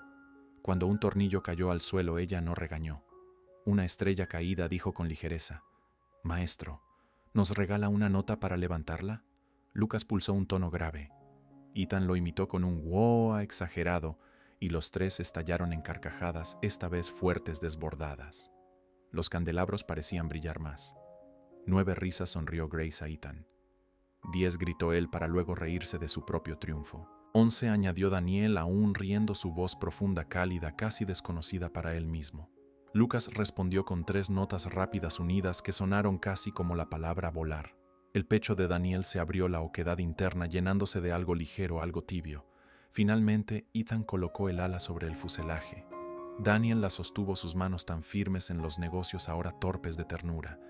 Cuando un tornillo cayó al suelo, ella no regañó. Una estrella caída, dijo con ligereza. Maestro, ¿nos regala una nota para levantarla? Lucas pulsó un tono grave. Ethan lo imitó con un wow exagerado y los 3 estallaron en carcajadas, esta vez fuertes, desbordadas. Los candelabros parecían brillar más. 9 risas, sonrió Grace a Ethan. 10, gritó él para luego reírse de su propio triunfo. 11, añadió Daniel, aún riendo, su voz profunda, cálida, casi desconocida para él mismo. Lucas respondió con 3 notas rápidas unidas que sonaron casi como la palabra volar. El pecho de Daniel se abrió, la oquedad interna llenándose de algo ligero, algo tibio. Finalmente, Ethan colocó el ala sobre el fuselaje. Daniel la sostuvo, sus manos tan firmes en los negocios ahora torpes de ternura.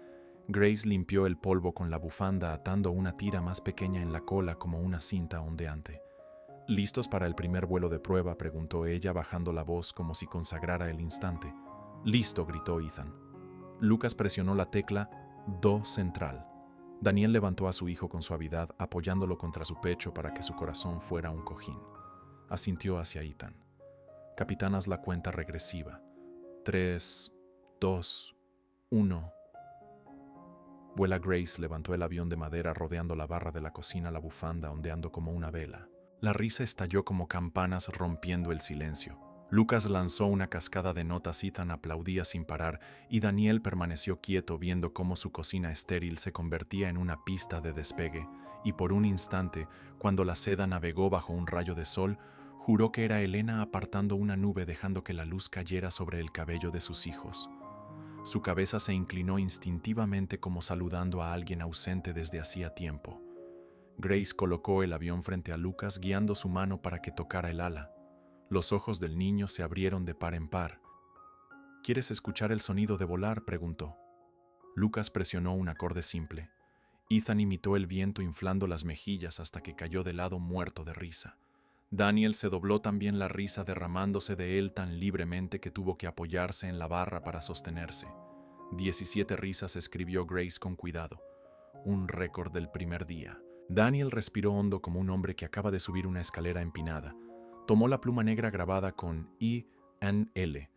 Grace limpió el polvo con la bufanda, atando una tira más pequeña en la cola como una cinta ondeante. ¿Listos para el primer vuelo de prueba?, preguntó ella, bajando la voz como si consagrara el instante. Listo, gritó Ethan. Lucas presionó la tecla Do central. Daniel levantó a su hijo con suavidad, apoyándolo contra su pecho para que su corazón fuera un cojín. Asintió hacia Ethan. Capitán, haz la cuenta regresiva. 3, 2, 1... Vuela. Grace levantó el avión de madera rodeando la barra de la cocina, la bufanda ondeando como una vela. La risa estalló como campanas rompiendo el silencio. Lucas lanzó una cascada de notas, Ethan aplaudía sin parar y Daniel permaneció quieto viendo cómo su cocina estéril se convertía en una pista de despegue, y por un instante, cuando la seda navegó bajo un rayo de sol, juró que era Elena apartando una nube, dejando que la luz cayera sobre el cabello de sus hijos. Su cabeza se inclinó instintivamente como saludando a alguien ausente desde hacía tiempo. Grace colocó el avión frente a Lucas, guiando su mano para que tocara el ala. Los ojos del niño se abrieron de par en par. ¿Quieres escuchar el sonido de volar?, preguntó. Lucas presionó un acorde simple. Ethan imitó el viento, inflando las mejillas hasta que cayó de lado, muerto de risa. Daniel se dobló también, la risa derramándose de él tan libremente que tuvo que apoyarse en la barra para sostenerse. 17 risas, escribió Grace con cuidado. Un récord del primer día. Daniel respiró hondo como un hombre que acaba de subir una escalera empinada. Tomó la pluma negra grabada con I-N-L.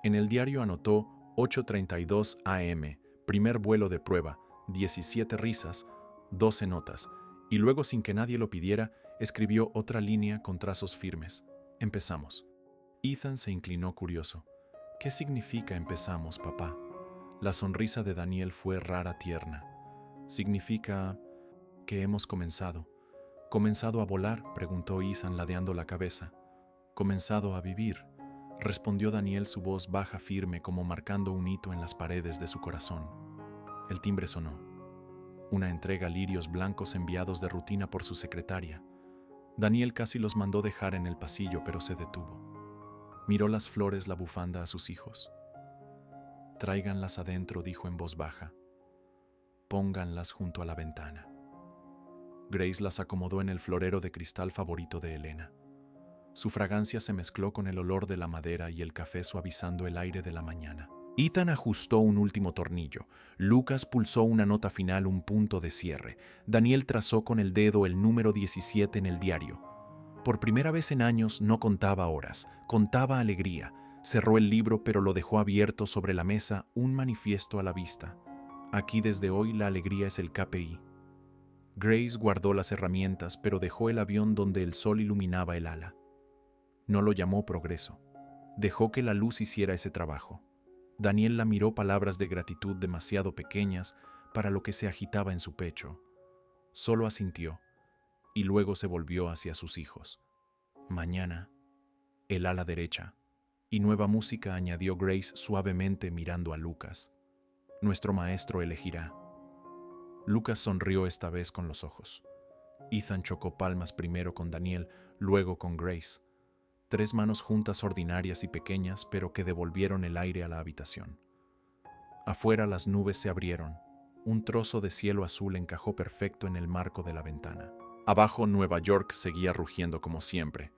En el diario anotó 8:32 AM, primer vuelo de prueba, 17 risas, 12 notas, y luego, sin que nadie lo pidiera, escribió otra línea con trazos firmes. Empezamos. Ethan se inclinó curioso. ¿Qué significa empezamos, papá? La sonrisa de Daniel fue rara, tierna. Significa que hemos comenzado. ¿Comenzado a volar?, preguntó Ethan, ladeando la cabeza. Comenzado a vivir, respondió Daniel, su voz baja, firme, como marcando un hito en las paredes de su corazón. El timbre sonó. Una entrega, lirios blancos enviados de rutina por su secretaria. Daniel casi los mandó dejar en el pasillo, pero se detuvo. Miró las flores, la bufanda, a sus hijos. Tráiganlas adentro, dijo en voz baja. Pónganlas junto a la ventana. Grace las acomodó en el florero de cristal favorito de Elena. Su fragancia se mezcló con el olor de la madera y el café suavizando el aire de la mañana. Ethan ajustó un último tornillo. Lucas pulsó una nota final, un punto de cierre. Daniel trazó con el dedo el número 17 en el diario. Por primera vez en años no contaba horas, contaba alegría. Cerró el libro, pero lo dejó abierto sobre la mesa, un manifiesto a la vista. Aquí desde hoy la alegría es el KPI. Grace guardó las herramientas, pero dejó el avión donde el sol iluminaba el ala. No lo llamó progreso. Dejó que la luz hiciera ese trabajo. Daniel la miró, palabras de gratitud demasiado pequeñas para lo que se agitaba en su pecho. Solo asintió, y luego se volvió hacia sus hijos. Mañana, el ala derecha, y nueva música, añadió Grace suavemente mirando a Lucas. Nuestro maestro elegirá. Lucas sonrió esta vez con los ojos. Ethan chocó palmas primero con Daniel, luego con Grace. 3 manos juntas, ordinarias y pequeñas, pero que devolvieron el aire a la habitación. Afuera las nubes se abrieron. Un trozo de cielo azul encajó perfecto en el marco de la ventana. Abajo Nueva York seguía rugiendo como siempre,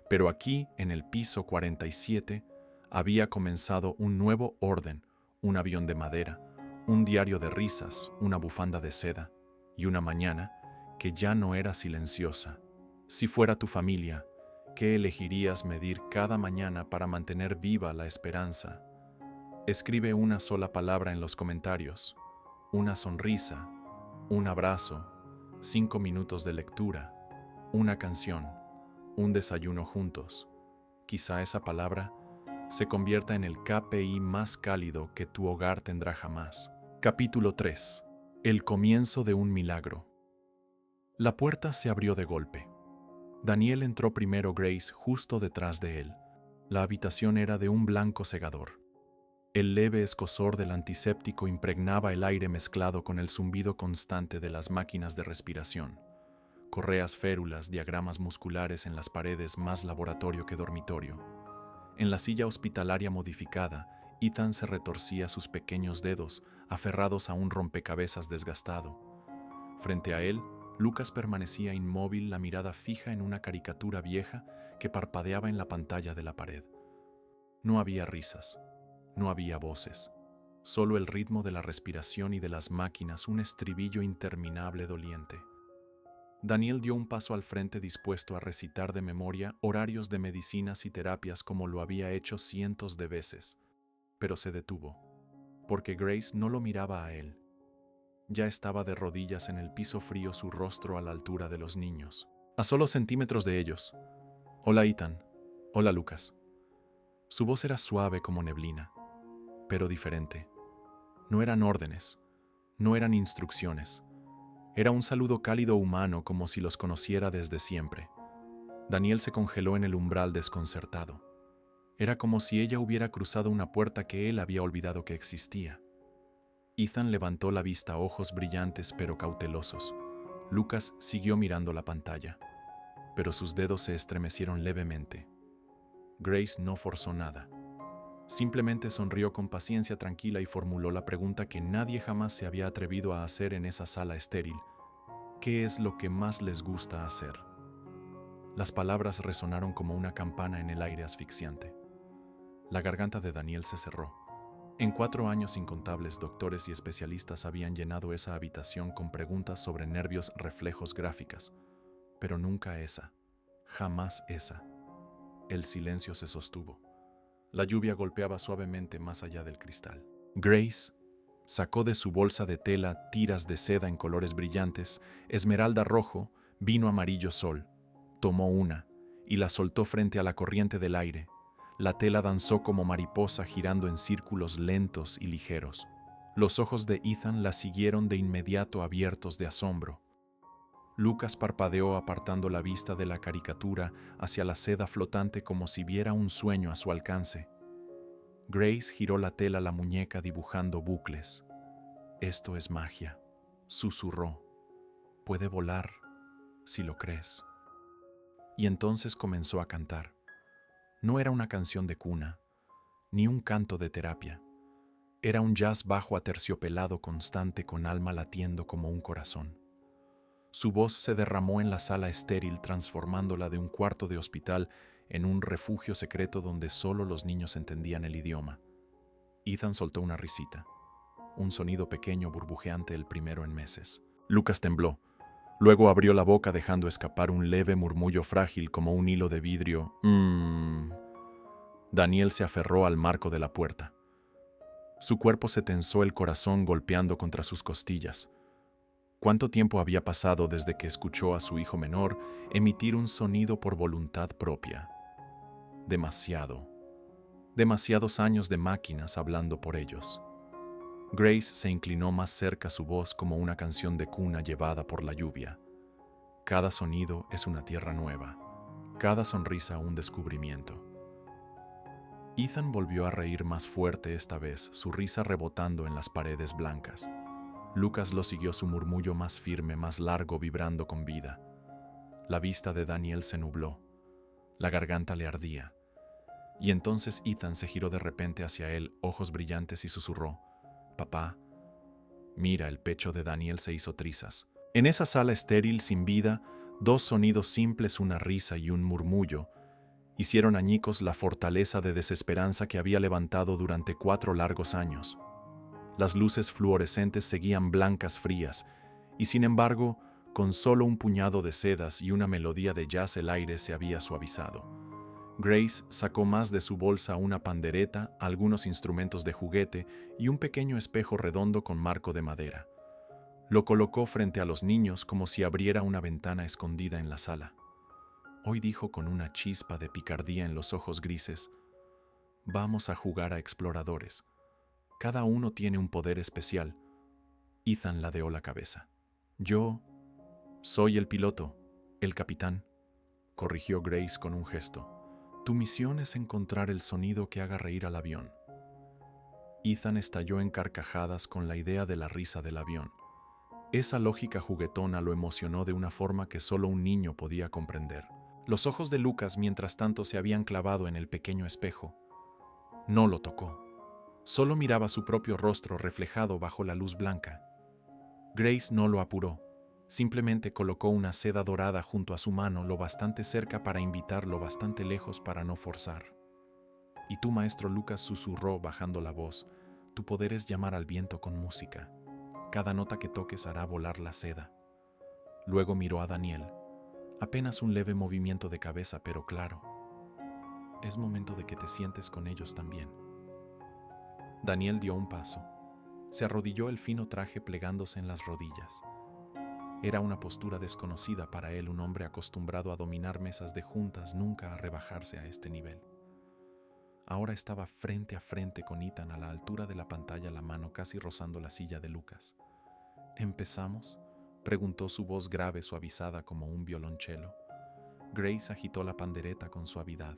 pero aquí, en el piso 47, había comenzado un nuevo orden, un avión de madera, un diario de risas, una bufanda de seda y una mañana que ya no era silenciosa. Si fuera tu familia, ¿qué elegirías medir cada mañana para mantener viva la esperanza? Escribe una sola palabra en los comentarios. Una sonrisa, un abrazo, 5 minutos de lectura, una canción, un desayuno juntos. Quizá esa palabra se convierta en el KPI más cálido que tu hogar tendrá jamás. Capítulo 3. El comienzo de un milagro. La puerta se abrió de golpe. Daniel entró primero, Grace justo detrás de él. La habitación era de un blanco cegador. El leve escozor del antiséptico impregnaba el aire mezclado con el zumbido constante de las máquinas de respiración. Correas, férulas, diagramas musculares en las paredes, más laboratorio que dormitorio. En la silla hospitalaria modificada, Ethan se retorcía sus pequeños dedos, aferrados a un rompecabezas desgastado. Frente a él, Lucas permanecía inmóvil, la mirada fija en una caricatura vieja que parpadeaba en la pantalla de la pared. No había risas, no había voces, solo el ritmo de la respiración y de las máquinas, un estribillo interminable doliente. Daniel dio un paso al frente, dispuesto a recitar de memoria horarios de medicinas y terapias como lo había hecho cientos de veces, pero se detuvo, porque Grace no lo miraba a él. Ya estaba de rodillas en el piso frío, su rostro a la altura de los niños, a solo centímetros de ellos. Hola, Ethan. Hola, Lucas. Su voz era suave como neblina, pero diferente. No eran órdenes, no eran instrucciones. Era un saludo cálido humano, como si los conociera desde siempre. Daniel se congeló en el umbral, desconcertado. Era como si ella hubiera cruzado una puerta que él había olvidado que existía. Ethan levantó la vista, ojos brillantes pero cautelosos. Lucas siguió mirando la pantalla, pero sus dedos se estremecieron levemente. Grace no forzó nada. Simplemente sonrió con paciencia tranquila y formuló la pregunta que nadie jamás se había atrevido a hacer en esa sala estéril. ¿Qué es lo que más les gusta hacer? Las palabras resonaron como una campana en el aire asfixiante. La garganta de Daniel se cerró. En 4 años incontables doctores y especialistas habían llenado esa habitación con preguntas sobre nervios, reflejos, gráficas, pero nunca esa, jamás esa. El silencio se sostuvo. La lluvia golpeaba suavemente más allá del cristal. Grace sacó de su bolsa de tela tiras de seda en colores brillantes, esmeralda rojo, vino amarillo sol. Tomó una y la soltó frente a la corriente del aire. La tela danzó como mariposa, girando en círculos lentos y ligeros. Los ojos de Ethan la siguieron de inmediato, abiertos de asombro. Lucas parpadeó, apartando la vista de la caricatura hacia la seda flotante como si viera un sueño a su alcance. Grace giró la tela a la muñeca, dibujando bucles. «Esto es magia», susurró. «Puede volar, si lo crees». Y entonces comenzó a cantar. No era una canción de cuna, ni un canto de terapia. Era un jazz bajo, aterciopelado, constante, con alma latiendo como un corazón. Su voz se derramó en la sala estéril, transformándola de un cuarto de hospital en un refugio secreto donde solo los niños entendían el idioma. Ethan soltó una risita, un sonido pequeño burbujeante, el primero en meses. Lucas tembló. Luego abrió la boca dejando escapar un leve murmullo frágil como un hilo de vidrio. Daniel se aferró al marco de la puerta. Su cuerpo se tensó, el corazón golpeando contra sus costillas. ¿Cuánto tiempo había pasado desde que escuchó a su hijo menor emitir un sonido por voluntad propia? Demasiado. Demasiados años de máquinas hablando por ellos. Grace se inclinó más cerca, su voz como una canción de cuna llevada por la lluvia. Cada sonido es una tierra nueva, cada sonrisa un descubrimiento. Ethan volvió a reír más fuerte esta vez, su risa rebotando en las paredes blancas. Lucas lo siguió, su murmullo más firme, más largo, vibrando con vida. La vista de Daniel se nubló. La garganta le ardía. Y entonces Ethan se giró de repente hacia él, ojos brillantes, y susurró: «Papá». Mira, el pecho de Daniel se hizo trizas. En esa sala estéril, sin vida, dos sonidos simples, una risa y un murmullo, hicieron añicos la fortaleza de desesperanza que había levantado durante 4 largos años. Las luces fluorescentes seguían blancas, frías, y sin embargo, con solo un puñado de sedas y una melodía de jazz, el aire se había suavizado. Grace sacó más de su bolsa, una pandereta, algunos instrumentos de juguete y un pequeño espejo redondo con marco de madera. Lo colocó frente a los niños como si abriera una ventana escondida en la sala. Hoy dijo con una chispa de picardía en los ojos grises: «Vamos a jugar a exploradores. Cada uno tiene un poder especial». Ethan ladeó la cabeza. «Yo soy el piloto, el capitán», corrigió Grace con un gesto. «Tu misión es encontrar el sonido que haga reír al avión». Ethan estalló en carcajadas con la idea de la risa del avión. Esa lógica juguetona lo emocionó de una forma que solo un niño podía comprender. Los ojos de Lucas, mientras tanto, se habían clavado en el pequeño espejo. No lo tocó. Solo miraba su propio rostro reflejado bajo la luz blanca. Grace no lo apuró. Simplemente colocó una seda dorada junto a su mano, lo bastante cerca para invitar, lo bastante lejos para no forzar. «Y tú, maestro», Lucas susurró bajando la voz, «tu poder es llamar al viento con música. Cada nota que toques hará volar la seda». Luego miró a Daniel. Apenas un leve movimiento de cabeza, pero claro: «Es momento de que te sientes con ellos también». Daniel dio un paso. Se arrodilló, el fino traje plegándose en las rodillas. Era una postura desconocida para él, un hombre acostumbrado a dominar mesas de juntas, nunca a rebajarse a este nivel. Ahora estaba frente a frente con Ethan, a la altura de la pantalla, la mano casi rozando la silla de Lucas. «¿Empezamos?», preguntó, su voz grave, suavizada como un violonchelo. Grace agitó la pandereta con suavidad.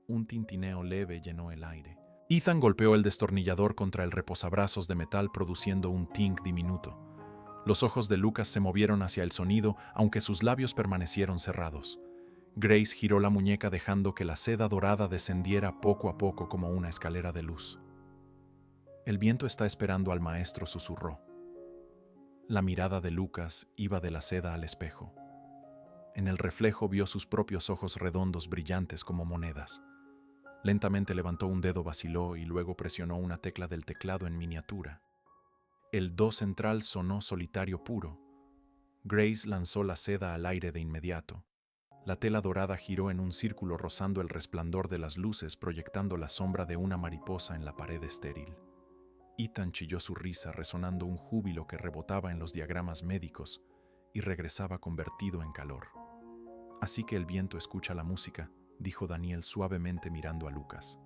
Un tintineo leve llenó el aire. Ethan golpeó el destornillador contra el reposabrazos de metal, produciendo un tink diminuto. Los ojos de Lucas se movieron hacia el sonido, aunque sus labios permanecieron cerrados. Grace giró la muñeca dejando que la seda dorada descendiera poco a poco como una escalera de luz. «El viento está esperando al maestro», susurró. La mirada de Lucas iba de la seda al espejo. En el reflejo vio sus propios ojos redondos, brillantes como monedas. Lentamente levantó un dedo, vaciló y luego presionó una tecla del teclado en miniatura. El do central sonó solitario puro. Grace lanzó la seda al aire de inmediato. La tela dorada giró en un círculo rozando el resplandor de las luces, proyectando la sombra de una mariposa en la pared estéril. Ethan chilló su risa, resonando un júbilo que rebotaba en los diagramas médicos y regresaba convertido en calor. «Así que el viento escucha la música», dijo Daniel suavemente mirando a Lucas.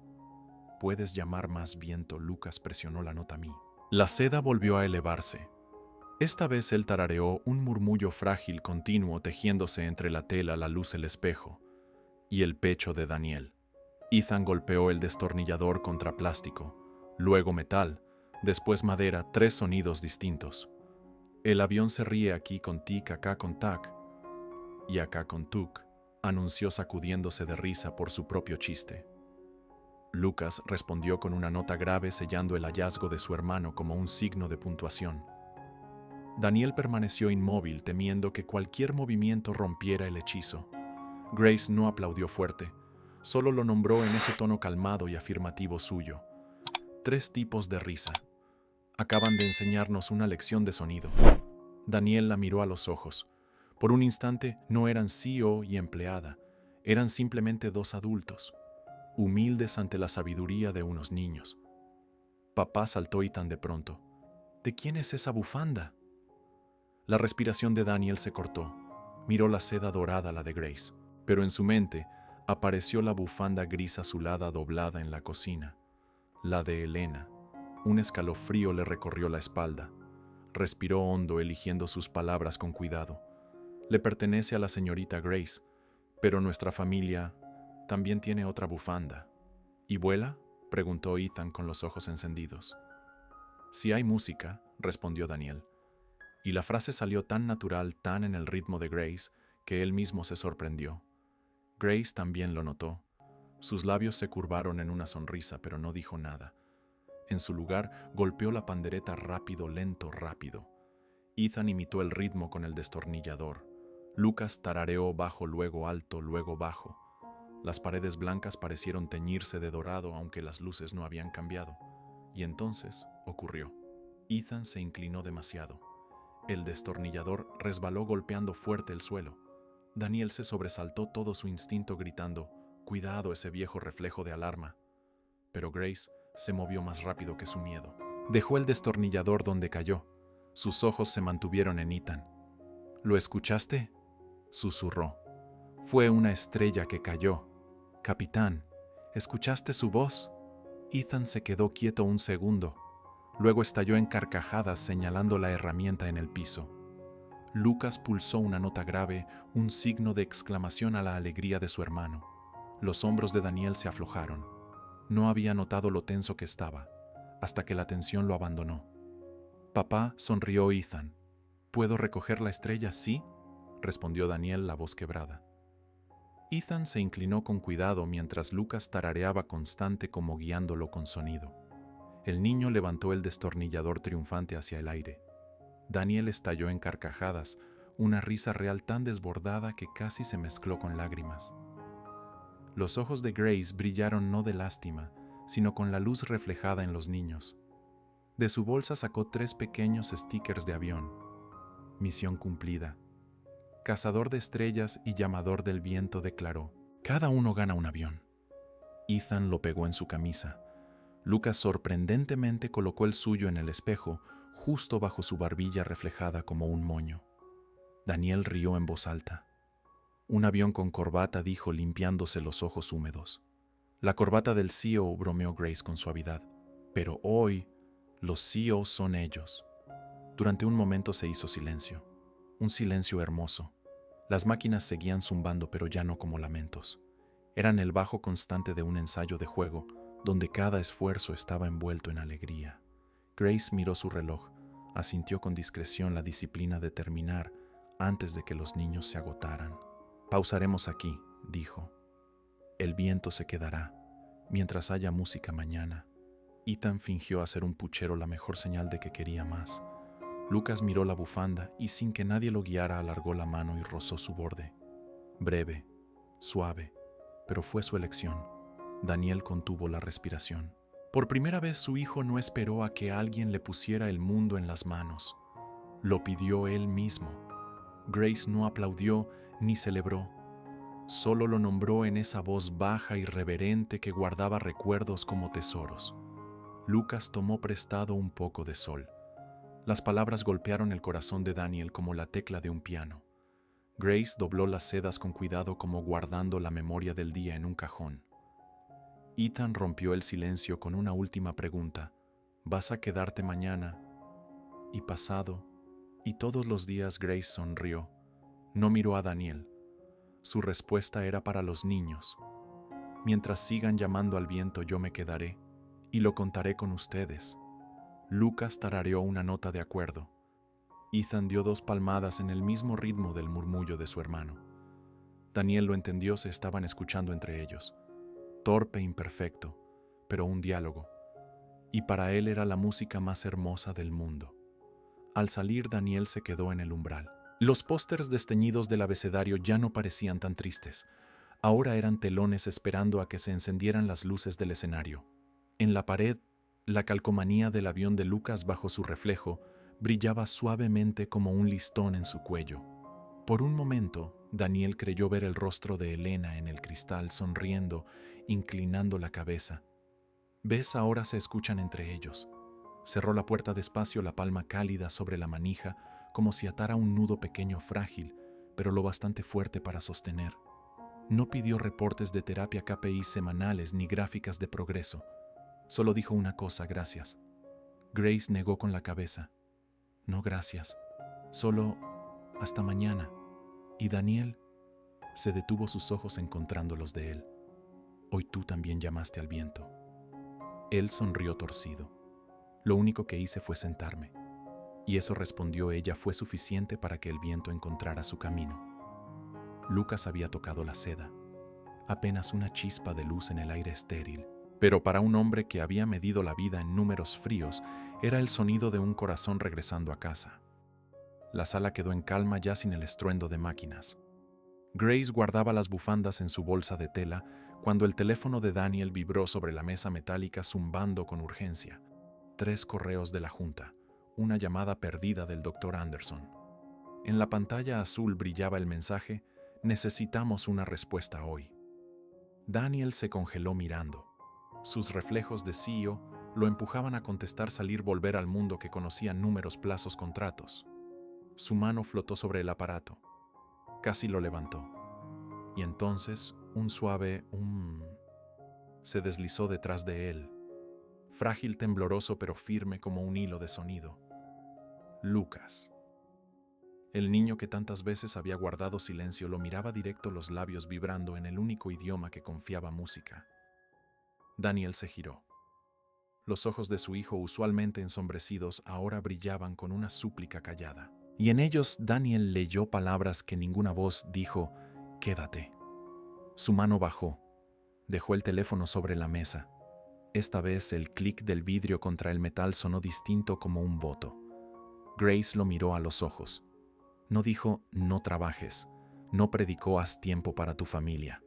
«Puedes llamar más viento», Lucas presionó la nota mi. La seda volvió a elevarse. Esta vez él tarareó un murmullo frágil, continuo, tejiéndose entre la tela, la luz, el espejo y el pecho de Daniel. Ethan golpeó el destornillador contra plástico, luego metal, después madera, 3 sonidos distintos. «El avión se ríe aquí con tic, acá con tac y acá con tuc», anunció sacudiéndose de risa por su propio chiste. Lucas respondió con una nota grave, sellando el hallazgo de su hermano como un signo de puntuación. Daniel permaneció inmóvil, temiendo que cualquier movimiento rompiera el hechizo. Grace no aplaudió fuerte, solo lo nombró en ese tono calmado y afirmativo suyo. 3 tipos de risa. Acaban de enseñarnos una lección de sonido. Daniel la miró a los ojos. Por un instante no eran CEO y empleada, eran simplemente 2 adultos, humildes ante la sabiduría de unos niños. Papá saltó y tan de pronto. ¿De quién es esa bufanda? La respiración de Daniel se cortó. Miró la seda dorada, la de Grace, pero en su mente apareció la bufanda gris azulada doblada en la cocina, la de Elena. Un escalofrío le recorrió la espalda. Respiró hondo, eligiendo sus palabras con cuidado. Le pertenece a la señorita Grace, pero nuestra familia también tiene otra bufanda. ¿Y vuela?, preguntó Ethan con los ojos encendidos. Si hay música, respondió Daniel. Y la frase salió tan natural, tan en el ritmo de Grace, que él mismo se sorprendió. Grace también lo notó. Sus labios se curvaron en una sonrisa, pero no dijo nada. En su lugar, golpeó la pandereta rápido, lento, rápido. Ethan imitó el ritmo con el destornillador. Lucas tarareó bajo, luego alto, luego bajo. Las paredes blancas parecieron teñirse de dorado, aunque las luces no habían cambiado. Y entonces ocurrió. Ethan se inclinó demasiado. El destornillador resbaló golpeando fuerte el suelo. Daniel se sobresaltó, todo su instinto gritando, «Cuidado, ese viejo reflejo de alarma». Pero Grace se movió más rápido que su miedo. Dejó el destornillador donde cayó. Sus ojos se mantuvieron en Ethan. «¿Lo escuchaste?», susurró. «Fue una estrella que cayó. Capitán, ¿escuchaste su voz?». Ethan se quedó quieto un segundo. Luego estalló en carcajadas, señalando la herramienta en el piso. Lucas pulsó una nota grave, un signo de exclamación a la alegría de su hermano. Los hombros de Daniel se aflojaron. No había notado lo tenso que estaba, hasta que la tensión lo abandonó. «Papá», sonrió Ethan. «¿Puedo recoger la estrella, sí?», respondió Daniel, la voz quebrada. Ethan se inclinó con cuidado mientras Lucas tarareaba constante como guiándolo con sonido. El niño levantó el destornillador triunfante hacia el aire. Daniel estalló en carcajadas, una risa real tan desbordada que casi se mezcló con lágrimas. Los ojos de Grace brillaron no de lástima, sino con la luz reflejada en los niños. De su bolsa sacó 3 pequeños stickers de avión. Misión cumplida. Cazador de estrellas y llamador del viento declaró: «Cada uno gana un avión». Ethan lo pegó en su camisa. Lucas sorprendentemente colocó el suyo en el espejo, justo bajo su barbilla reflejada como un moño. Daniel rió en voz alta. «Un avión con corbata», dijo, limpiándose los ojos húmedos. «La corbata del CEO», bromeó Grace con suavidad. «Pero hoy, los CEOs son ellos». Durante un momento se hizo silencio. Un silencio hermoso. Las máquinas seguían zumbando, pero ya no como lamentos. Eran el bajo constante de un ensayo de juego, donde cada esfuerzo estaba envuelto en alegría. Grace miró su reloj, asintió con discreción la disciplina de terminar antes de que los niños se agotaran. «Pausaremos aquí», dijo. «El viento se quedará, mientras haya música mañana». Ethan fingió hacer un puchero, la mejor señal de que quería más. Lucas miró la bufanda y, sin que nadie lo guiara, alargó la mano y rozó su borde. Breve, suave, pero fue su elección. Daniel contuvo la respiración. Por primera vez su hijo no esperó a que alguien le pusiera el mundo en las manos. Lo pidió él mismo. Grace no aplaudió ni celebró. Solo lo nombró en esa voz baja y reverente que guardaba recuerdos como tesoros. Lucas tomó prestado un poco de sol. Las palabras golpearon el corazón de Daniel como la tecla de un piano. Grace dobló las sedas con cuidado, como guardando la memoria del día en un cajón. Ethan rompió el silencio con una última pregunta. «¿Vas a quedarte mañana y pasado y todos los días?» Grace sonrió. No miró a Daniel. Su respuesta era para los niños. «Mientras sigan llamando al viento, yo me quedaré y lo contaré con ustedes». Lucas tarareó una nota de acuerdo. Ethan dio 2 palmadas en el mismo ritmo del murmullo de su hermano. Daniel lo entendió, se estaban escuchando entre ellos. Torpe, imperfecto, pero un diálogo. Y para él era la música más hermosa del mundo. Al salir, Daniel se quedó en el umbral. Los pósters desteñidos del abecedario ya no parecían tan tristes. Ahora eran telones esperando a que se encendieran las luces del escenario. En la pared, la calcomanía del avión de Lucas bajo su reflejo brillaba suavemente como un listón en su cuello. Por un momento, Daniel creyó ver el rostro de Elena en el cristal, sonriendo, inclinando la cabeza. ¿Ves? Ahora se escuchan entre ellos. Cerró la puerta despacio, la palma cálida sobre la manija, como si atara un nudo pequeño frágil, pero lo bastante fuerte para sostener. No pidió reportes de terapia KPI semanales ni gráficas de progreso. Solo dijo una cosa: gracias. Grace negó con la cabeza. No, gracias. Solo hasta mañana. Y Daniel se detuvo, sus ojos encontrando los de él. Hoy tú también llamaste al viento. Él sonrió torcido. Lo único que hice fue sentarme. Y eso, respondió ella, fue suficiente para que el viento encontrara su camino. Lucas había tocado la seda. Apenas una chispa de luz en el aire estéril. Pero para un hombre que había medido la vida en números fríos, era el sonido de un corazón regresando a casa. La sala quedó en calma, ya sin el estruendo de máquinas. Grace guardaba las bufandas en su bolsa de tela cuando el teléfono de Daniel vibró sobre la mesa metálica, zumbando con urgencia. 3 correos de la Junta, una llamada perdida del Dr. Anderson. En la pantalla azul brillaba el mensaje: necesitamos una respuesta hoy. Daniel se congeló mirando. Sus reflejos de CEO lo empujaban a contestar, salir, volver al mundo que conocía: números, plazos, contratos. Su mano flotó sobre el aparato. Casi lo levantó. Y entonces un suave se deslizó detrás de él, frágil, tembloroso, pero firme como un hilo de sonido. Lucas. El niño que tantas veces había guardado silencio lo miraba directo, los labios vibrando en el único idioma que confiaba: música. Daniel se giró. Los ojos de su hijo, usualmente ensombrecidos, ahora brillaban con una súplica callada. Y en ellos Daniel leyó palabras que ninguna voz dijo: quédate. Su mano bajó. Dejó el teléfono sobre la mesa. Esta vez el clic del vidrio contra el metal sonó distinto, como un voto. Grace lo miró a los ojos. No dijo: no trabajes. No predicó: haz tiempo para tu familia.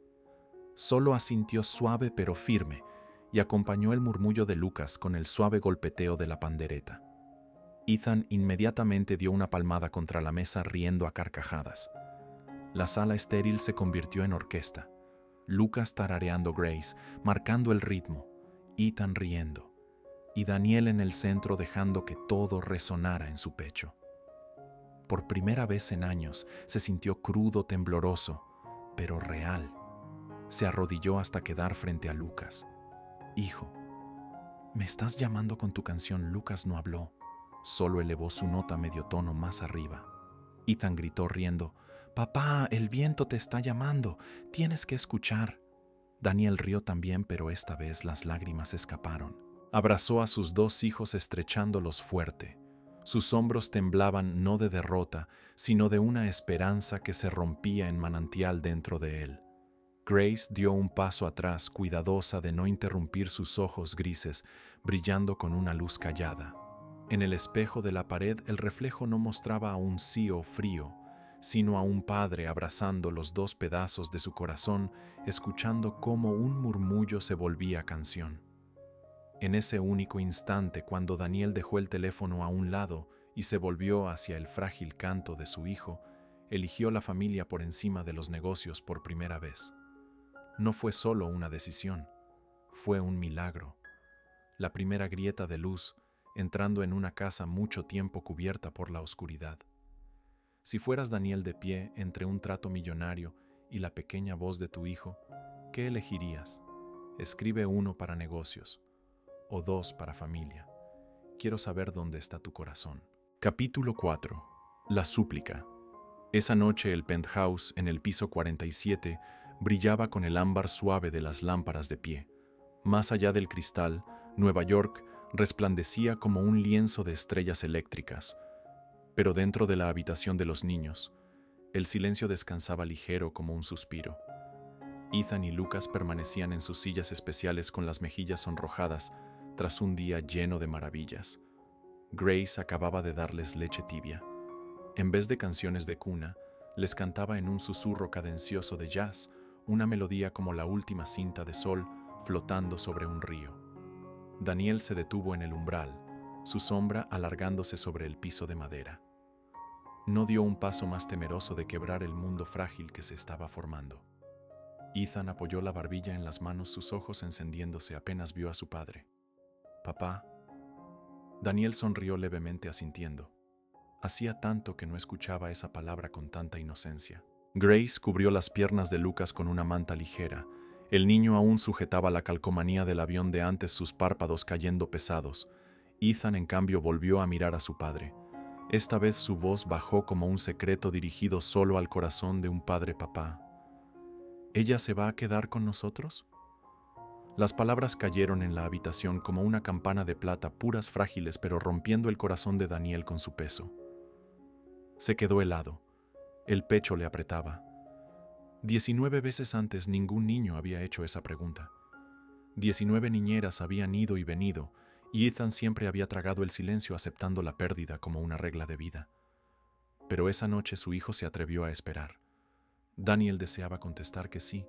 Solo asintió suave pero firme y acompañó el murmullo de Lucas con el suave golpeteo de la pandereta. Ethan inmediatamente dio una palmada contra la mesa, riendo a carcajadas. La sala estéril se convirtió en orquesta. Lucas tarareando, Grace marcando el ritmo, Ethan riendo, y Daniel en el centro, dejando que todo resonara en su pecho. Por primera vez en años se sintió crudo, tembloroso, pero real. Se arrodilló hasta quedar frente a Lucas. Hijo, ¿me estás llamando con tu canción? Lucas no habló, solo elevó su nota medio tono más arriba. Ethan gritó riendo: papá, el viento te está llamando, tienes que escuchar. Daniel rió también, pero esta vez las lágrimas escaparon. Abrazó a sus 2 hijos, estrechándolos fuerte. Sus hombros temblaban, no de derrota, sino de una esperanza que se rompía en manantial dentro de él. Grace dio un paso atrás, cuidadosa de no interrumpir, sus ojos grises brillando con una luz callada. En el espejo de la pared, el reflejo no mostraba a un CEO frío, sino a un padre abrazando los 2 pedazos de su corazón, escuchando cómo un murmullo se volvía canción. En ese único instante, cuando Daniel dejó el teléfono a un lado y se volvió hacia el frágil canto de su hijo, eligió la familia por encima de los negocios por primera vez. No fue solo una decisión, fue un milagro. La primera grieta de luz entrando en una casa mucho tiempo cubierta por la oscuridad. Si fueras Daniel de pie entre un trato millonario y la pequeña voz de tu hijo, ¿qué elegirías? Escribe 1 para negocios o 2 para familia. Quiero saber dónde está tu corazón. Capítulo 4. La súplica. Esa noche el penthouse en el piso 47 brillaba con el ámbar suave de las lámparas de pie. Más allá del cristal, Nueva York resplandecía como un lienzo de estrellas eléctricas. Pero dentro de la habitación de los niños, el silencio descansaba ligero como un suspiro. Ethan y Lucas permanecían en sus sillas especiales con las mejillas sonrojadas tras un día lleno de maravillas. Grace acababa de darles leche tibia. En vez de canciones de cuna, les cantaba en un susurro cadencioso de jazz una melodía como la última cinta de sol flotando sobre un río. Daniel se detuvo en el umbral, su sombra alargándose sobre el piso de madera. No dio un paso más temeroso de quebrar el mundo frágil que se estaba formando. Ethan apoyó la barbilla en las manos, sus ojos encendiéndose apenas vio a su padre. «Papá». Daniel sonrió levemente asintiendo. Hacía tanto que no escuchaba esa palabra con tanta inocencia. Grace cubrió las piernas de Lucas con una manta ligera. El niño aún sujetaba la calcomanía del avión de antes, sus párpados cayendo pesados. Ethan, en cambio, volvió a mirar a su padre. Esta vez su voz bajó como un secreto dirigido solo al corazón de un padre. «Papá, ¿ella se va a quedar con nosotros?». Las palabras cayeron en la habitación como una campana de plata, puras, frágiles, pero rompiendo el corazón de Daniel con su peso. Se quedó helado. El pecho le apretaba. 19 veces antes ningún niño había hecho esa pregunta. 19 niñeras habían ido y venido, y Ethan siempre había tragado el silencio, aceptando la pérdida como una regla de vida. Pero esa noche su hijo se atrevió a esperar. Daniel deseaba contestar que sí,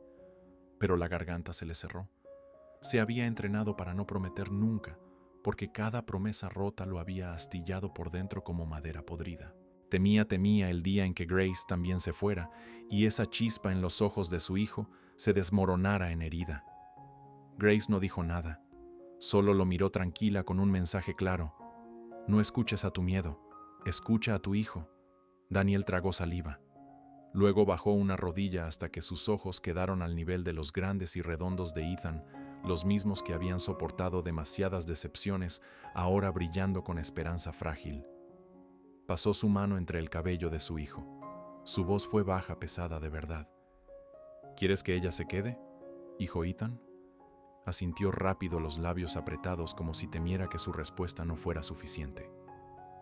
pero la garganta se le cerró. Se había entrenado para no prometer nunca, porque cada promesa rota lo había astillado por dentro como madera podrida. Temía el día en que Grace también se fuera, y esa chispa en los ojos de su hijo se desmoronara en herida. Grace no dijo nada, solo lo miró tranquila con un mensaje claro: «No escuches a tu miedo, escucha a tu hijo». Daniel tragó saliva. Luego bajó una rodilla hasta que sus ojos quedaron al nivel de los grandes y redondos de Ethan, los mismos que habían soportado demasiadas decepciones, ahora brillando con esperanza frágil. Pasó su mano entre el cabello de su hijo. Su voz fue baja, pesada de verdad. «¿Quieres que ella se quede, hijo Ethan?». Asintió rápido, los labios apretados como si temiera que su respuesta no fuera suficiente.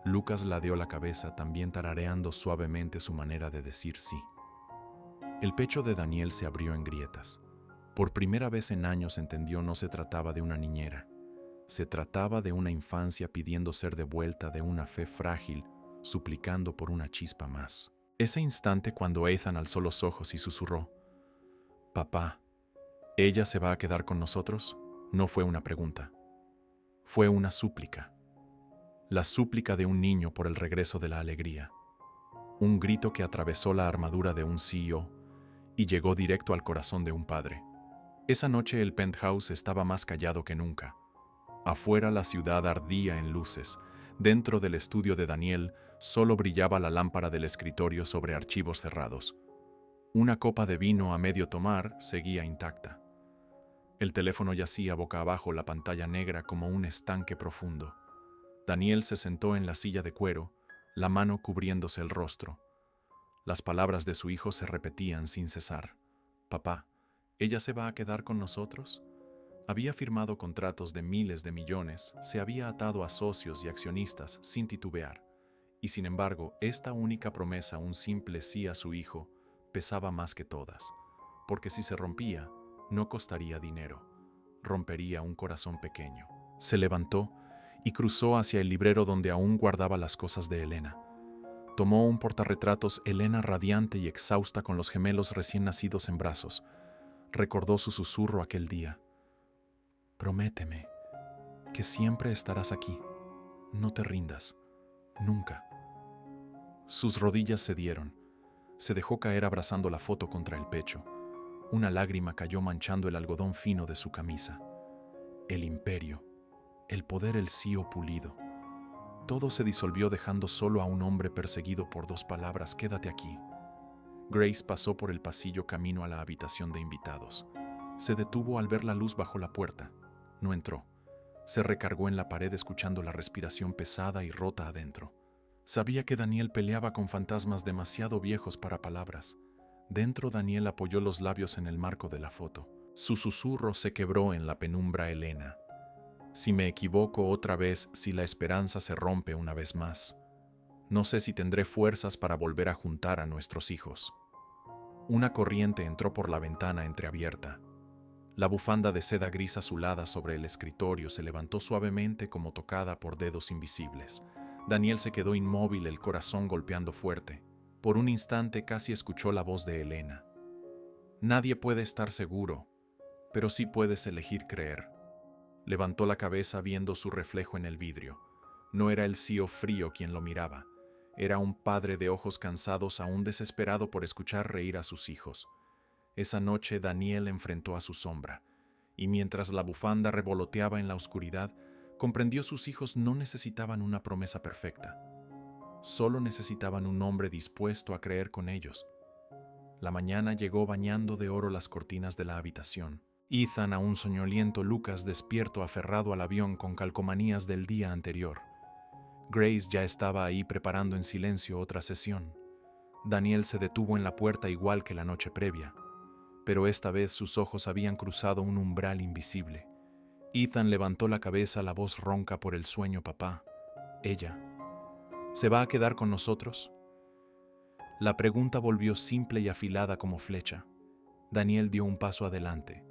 Lucas ladeó la cabeza, también tarareando suavemente su manera de decir sí. El pecho de Daniel se abrió en grietas. Por primera vez en años entendió, no se trataba de una niñera. Se trataba de una infancia pidiendo ser devuelta, de una fe frágil, suplicando por una chispa más. Ese instante cuando Ethan alzó los ojos y susurró: «Papá, ¿ella se va a quedar con nosotros?», no fue una pregunta. Fue una súplica. La súplica de un niño por el regreso de la alegría. Un grito que atravesó la armadura de un CEO y llegó directo al corazón de un padre. Esa noche el penthouse estaba más callado que nunca. Afuera la ciudad ardía en luces. Dentro del estudio de Daniel solo brillaba la lámpara del escritorio sobre archivos cerrados. Una copa de vino a medio tomar seguía intacta. El teléfono yacía boca abajo, la pantalla negra como un estanque profundo. Daniel se sentó en la silla de cuero, la mano cubriéndose el rostro. Las palabras de su hijo se repetían sin cesar. «Papá, ¿ella se va a quedar con nosotros?». Había firmado contratos de miles de millones, se había atado a socios y accionistas sin titubear. Y sin embargo, esta única promesa, un simple sí a su hijo, pesaba más que todas. Porque si se rompía, no costaría dinero, rompería un corazón pequeño. Se levantó y cruzó hacia el librero donde aún guardaba las cosas de Elena. Tomó un portarretratos, Elena radiante y exhausta con los gemelos recién nacidos en brazos. Recordó su susurro aquel día: «Prométeme que siempre estarás aquí. No te rindas. Nunca». Sus rodillas cedieron. Se dejó caer abrazando la foto contra el pecho. Una lágrima cayó manchando el algodón fino de su camisa. El imperio, el poder, el CEO pulido. Todo se disolvió dejando solo a un hombre perseguido por dos palabras: «Quédate aquí». Grace pasó por el pasillo camino a la habitación de invitados. Se detuvo al ver la luz bajo la puerta. No entró. Se recargó en la pared escuchando la respiración pesada y rota adentro. Sabía que Daniel peleaba con fantasmas demasiado viejos para palabras. Dentro Daniel apoyó los labios en el marco de la foto. Su susurro se quebró en la penumbra: «Elena, si me equivoco otra vez, si la esperanza se rompe una vez más, no sé si tendré fuerzas para volver a juntar a nuestros hijos». Una corriente entró por la ventana entreabierta. La bufanda de seda gris azulada sobre el escritorio se levantó suavemente como tocada por dedos invisibles. Daniel se quedó inmóvil, el corazón golpeando fuerte. Por un instante casi escuchó la voz de Elena. Nadie puede estar seguro, pero sí puedes elegir creer. Levantó la cabeza viendo su reflejo en el vidrio. No era el CEO frío quien lo miraba. Era un padre de ojos cansados, aún desesperado por escuchar reír a sus hijos. Esa noche Daniel enfrentó a su sombra, y mientras la bufanda revoloteaba en la oscuridad, comprendió sus hijos no necesitaban una promesa perfecta. Solo necesitaban un hombre dispuesto a creer con ellos. La mañana llegó bañando de oro las cortinas de la habitación. Ethan, aún soñoliento, Lucas despierto aferrado al avión con calcomanías del día anterior. Grace ya estaba ahí preparando en silencio otra sesión. Daniel se detuvo en la puerta igual que la noche previa, pero esta vez sus ojos habían cruzado un umbral invisible. Ethan levantó la cabeza, la voz ronca por el sueño. Papá, ella, ¿se va a quedar con nosotros? La pregunta volvió simple y afilada como flecha. Daniel dio un paso adelante.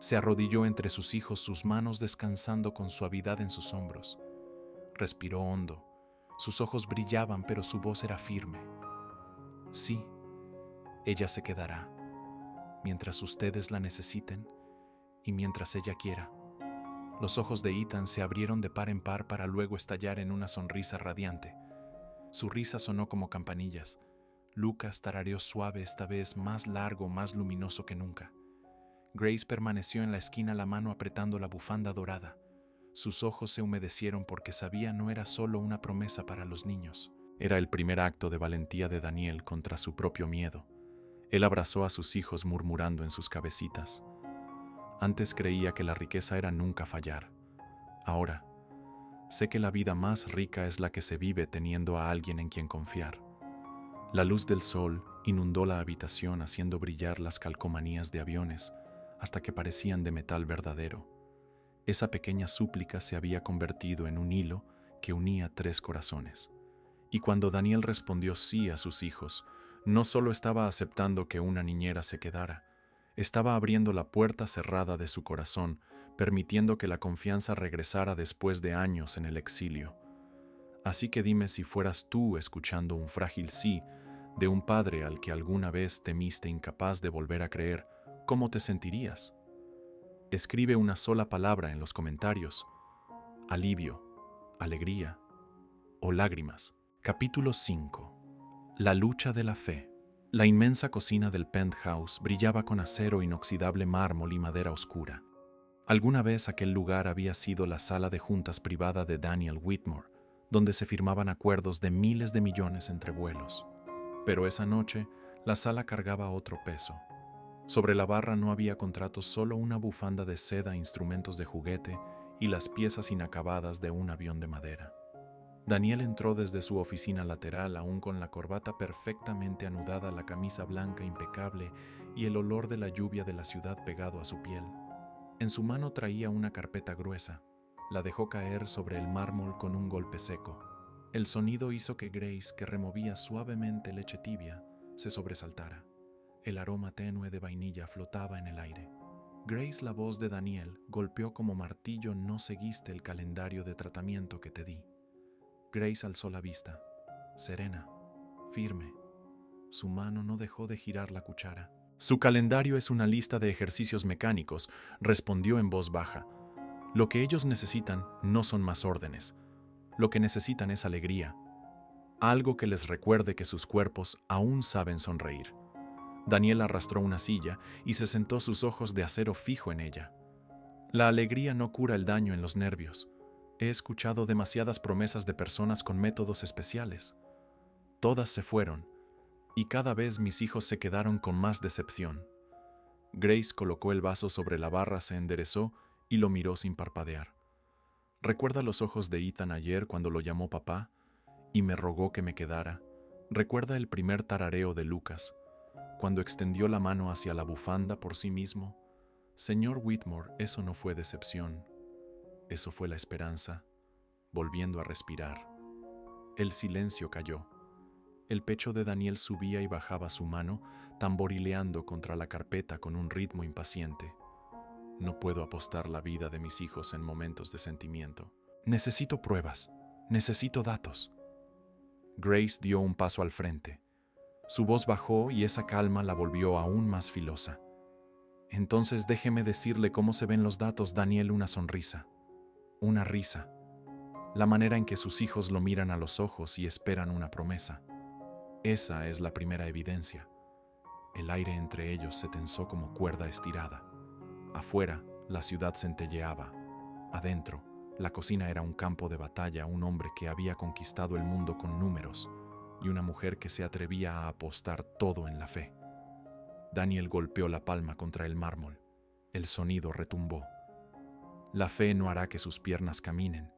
Se arrodilló entre sus hijos, sus manos descansando con suavidad en sus hombros. Respiró hondo. Sus ojos brillaban, pero su voz era firme. Sí, ella se quedará, mientras ustedes la necesiten y mientras ella quiera. Los ojos de Ethan se abrieron de par en par para luego estallar en una sonrisa radiante. Su risa sonó como campanillas. Lucas tarareó suave, esta vez más largo, más luminoso que nunca. Grace permaneció en la esquina, la mano apretando la bufanda dorada. Sus ojos se humedecieron porque sabía no era solo una promesa para los niños. Era el primer acto de valentía de Daniel contra su propio miedo. Él abrazó a sus hijos murmurando en sus cabecitas. Antes creía que la riqueza era nunca fallar. Ahora, sé que la vida más rica es la que se vive teniendo a alguien en quien confiar. La luz del sol inundó la habitación haciendo brillar las calcomanías de aviones hasta que parecían de metal verdadero. Esa pequeña súplica se había convertido en un hilo que unía tres corazones. Y cuando Daniel respondió sí a sus hijos, no solo estaba aceptando que una niñera se quedara, estaba abriendo la puerta cerrada de su corazón, permitiendo que la confianza regresara después de años en el exilio. Así que dime, si fueras tú escuchando un frágil sí de un padre al que alguna vez temiste incapaz de volver a creer, ¿cómo te sentirías? Escribe una sola palabra en los comentarios: alivio, alegría o lágrimas. Capítulo 5. La lucha de la fe. La inmensa cocina del penthouse brillaba con acero inoxidable, mármol y madera oscura. Alguna vez aquel lugar había sido la sala de juntas privada de Daniel Whitmore, donde se firmaban acuerdos de miles de millones entre vuelos. Pero esa noche, la sala cargaba otro peso. Sobre la barra no había contratos, solo una bufanda de seda, instrumentos de juguete y las piezas inacabadas de un avión de madera. Daniel entró desde su oficina lateral, aún con la corbata perfectamente anudada, la camisa blanca impecable y el olor de la lluvia de la ciudad pegado a su piel. En su mano traía una carpeta gruesa. La dejó caer sobre el mármol con un golpe seco. El sonido hizo que Grace, que removía suavemente leche tibia, se sobresaltara. El aroma tenue de vainilla flotaba en el aire. Grace, la voz de Daniel, golpeó como martillo: no seguiste el calendario de tratamiento que te di. Grace alzó la vista, serena, firme. Su mano no dejó de girar la cuchara. Su calendario es una lista de ejercicios mecánicos, respondió en voz baja. Lo que ellos necesitan no son más órdenes. Lo que necesitan es alegría. Algo que les recuerde que sus cuerpos aún saben sonreír. Daniel arrastró una silla y se sentó, sus ojos de acero fijo en ella. La alegría no cura el daño en los nervios. He escuchado demasiadas promesas de personas con métodos especiales. Todas se fueron, y cada vez mis hijos se quedaron con más decepción. Grace colocó el vaso sobre la barra, se enderezó y lo miró sin parpadear. ¿Recuerda los ojos de Ethan ayer cuando lo llamó papá y me rogó que me quedara? ¿Recuerda el primer tarareo de Lucas, cuando extendió la mano hacia la bufanda por sí mismo? Señor Whitmore, eso no fue decepción. Eso fue la esperanza, volviendo a respirar. El silencio cayó. El pecho de Daniel subía y bajaba, su mano tamborileando contra la carpeta con un ritmo impaciente. No puedo apostar la vida de mis hijos en momentos de sentimiento. Necesito pruebas. Necesito datos. Grace dio un paso al frente. Su voz bajó y esa calma la volvió aún más filosa. Entonces déjeme decirle cómo se ven los datos, Daniel, una sonrisa. Una risa. La manera en que sus hijos lo miran a los ojos y esperan una promesa. Esa es la primera evidencia. El aire entre ellos se tensó como cuerda estirada. Afuera, la ciudad centelleaba. Adentro, la cocina era un campo de batalla, un hombre que había conquistado el mundo con números y una mujer que se atrevía a apostar todo en la fe. Daniel golpeó la palma contra el mármol. El sonido retumbó. La fe no hará que sus piernas caminen.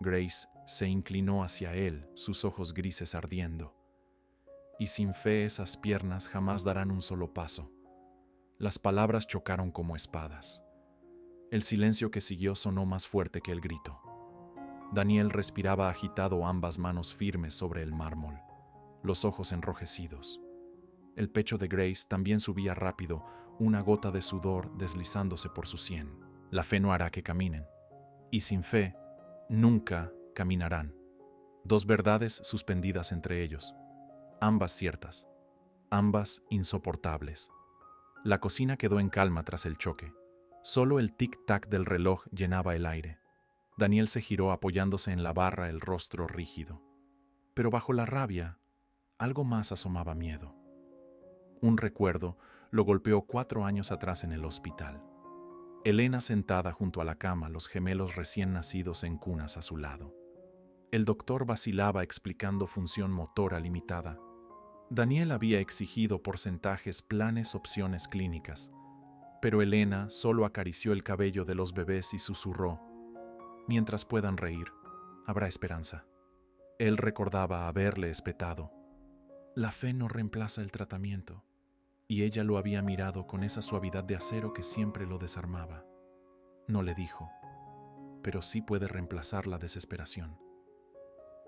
Grace se inclinó hacia él, sus ojos grises ardiendo. Y sin fe esas piernas jamás darán un solo paso. Las palabras chocaron como espadas. El silencio que siguió sonó más fuerte que el grito. Daniel respiraba agitado, ambas manos firmes sobre el mármol, los ojos enrojecidos. El pecho de Grace también subía rápido, una gota de sudor deslizándose por su sien. La fe no hará que caminen. Y sin fe, nunca caminarán. Dos verdades suspendidas entre ellos. Ambas ciertas. Ambas insoportables. La cocina quedó en calma tras el choque. Solo el tic-tac del reloj llenaba el aire. Daniel se giró apoyándose en la barra, el rostro rígido. Pero bajo la rabia, algo más asomaba: miedo. Un recuerdo lo golpeó 4 años atrás en el hospital. Elena sentada junto a la cama, los gemelos recién nacidos en cunas a su lado. El doctor vacilaba explicando función motora limitada. Daniel había exigido porcentajes, planes, opciones clínicas. Pero Elena solo acarició el cabello de los bebés y susurró: mientras puedan reír, habrá esperanza. Él recordaba haberle espetado: la fe no reemplaza el tratamiento. Y ella lo había mirado con esa suavidad de acero que siempre lo desarmaba. No le dijo, pero sí puede reemplazar la desesperación.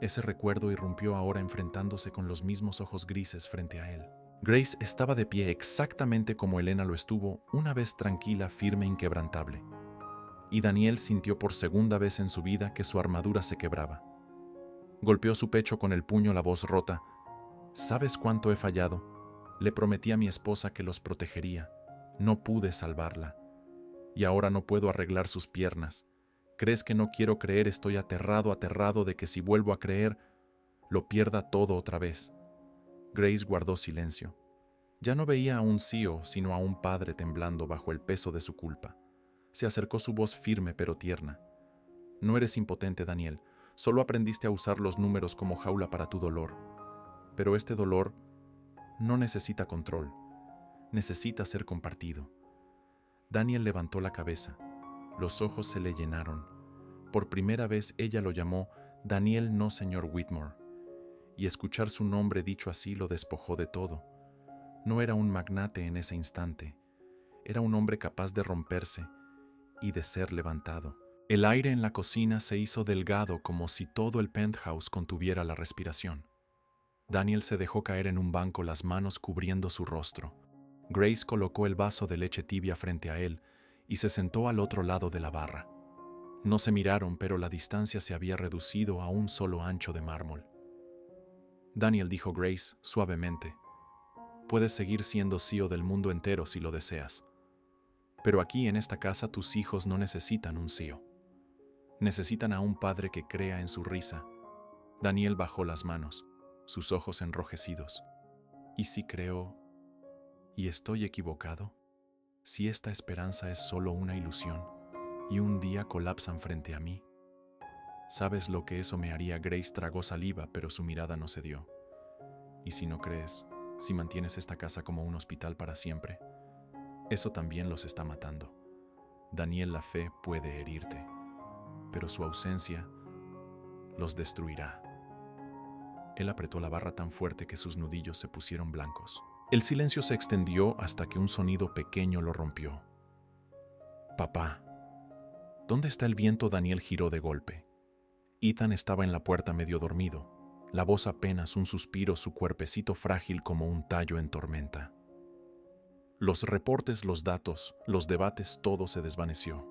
Ese recuerdo irrumpió ahora enfrentándose con los mismos ojos grises frente a él. Grace estaba de pie exactamente como Elena lo estuvo, una vez tranquila, firme, inquebrantable. Y Daniel sintió por segunda vez en su vida que su armadura se quebraba. Golpeó su pecho con el puño, la voz rota. ¿Sabes cuánto he fallado? Le prometí a mi esposa que los protegería. No pude salvarla. Y ahora no puedo arreglar sus piernas. ¿Crees que no quiero creer? Estoy aterrado de que si vuelvo a creer, lo pierda todo otra vez. Grace guardó silencio. Ya no veía a un CEO, sino a un padre temblando bajo el peso de su culpa. Se acercó su voz firme pero tierna. No eres impotente, Daniel. Solo aprendiste a usar los números como jaula para tu dolor. Pero este dolor no necesita control. Necesita ser compartido. Daniel levantó la cabeza. Los ojos se le llenaron. Por primera vez ella lo llamó Daniel, no señor Whitmore. Y escuchar su nombre dicho así lo despojó de todo. No era un magnate en ese instante. Era un hombre capaz de romperse y de ser levantado. El aire en la cocina se hizo delgado, como si todo el penthouse contuviera la respiración. Daniel se dejó caer en un banco, las manos cubriendo su rostro. Grace colocó el vaso de leche tibia frente a él y se sentó al otro lado de la barra. No se miraron, pero la distancia se había reducido a un solo ancho de mármol. Daniel, dijo Grace suavemente, puedes seguir siendo CEO del mundo entero si lo deseas. Pero aquí en esta casa tus hijos no necesitan un CEO. Necesitan a un padre que crea en su risa. Daniel bajó las manos, sus ojos enrojecidos. ¿Y si creo y estoy equivocado? Si esta esperanza es solo una ilusión y un día colapsan frente a mí. ¿Sabes lo que eso me haría? Grace tragó saliva, pero su mirada no cedió. ¿Y si no crees? Si mantienes esta casa como un hospital para siempre, eso también los está matando. Daniel, la fe puede herirte, pero su ausencia los destruirá. Él apretó la barra tan fuerte que sus nudillos se pusieron blancos. El silencio se extendió hasta que un sonido pequeño lo rompió. Papá. ¿Dónde está el viento? Daniel giró de golpe. Ethan estaba en la puerta medio dormido, la voz apenas un suspiro, su cuerpecito frágil como un tallo en tormenta. Los reportes, los datos, los debates, todo se desvaneció.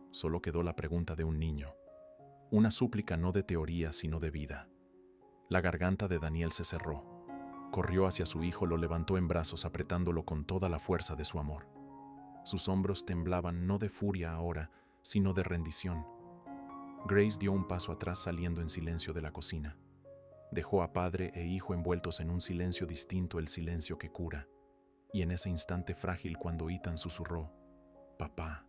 Solo quedó la pregunta de un niño. Una súplica no de teoría, sino de vida. La garganta de Daniel se cerró. Corrió hacia su hijo, lo levantó en brazos, apretándolo con toda la fuerza de su amor. Sus hombros temblaban no de furia ahora, sino de rendición. Grace dio un paso atrás, saliendo en silencio de la cocina. Dejó a padre e hijo envueltos en un silencio distinto, el silencio que cura. Y en ese instante frágil, cuando Ethan susurró, «Papá».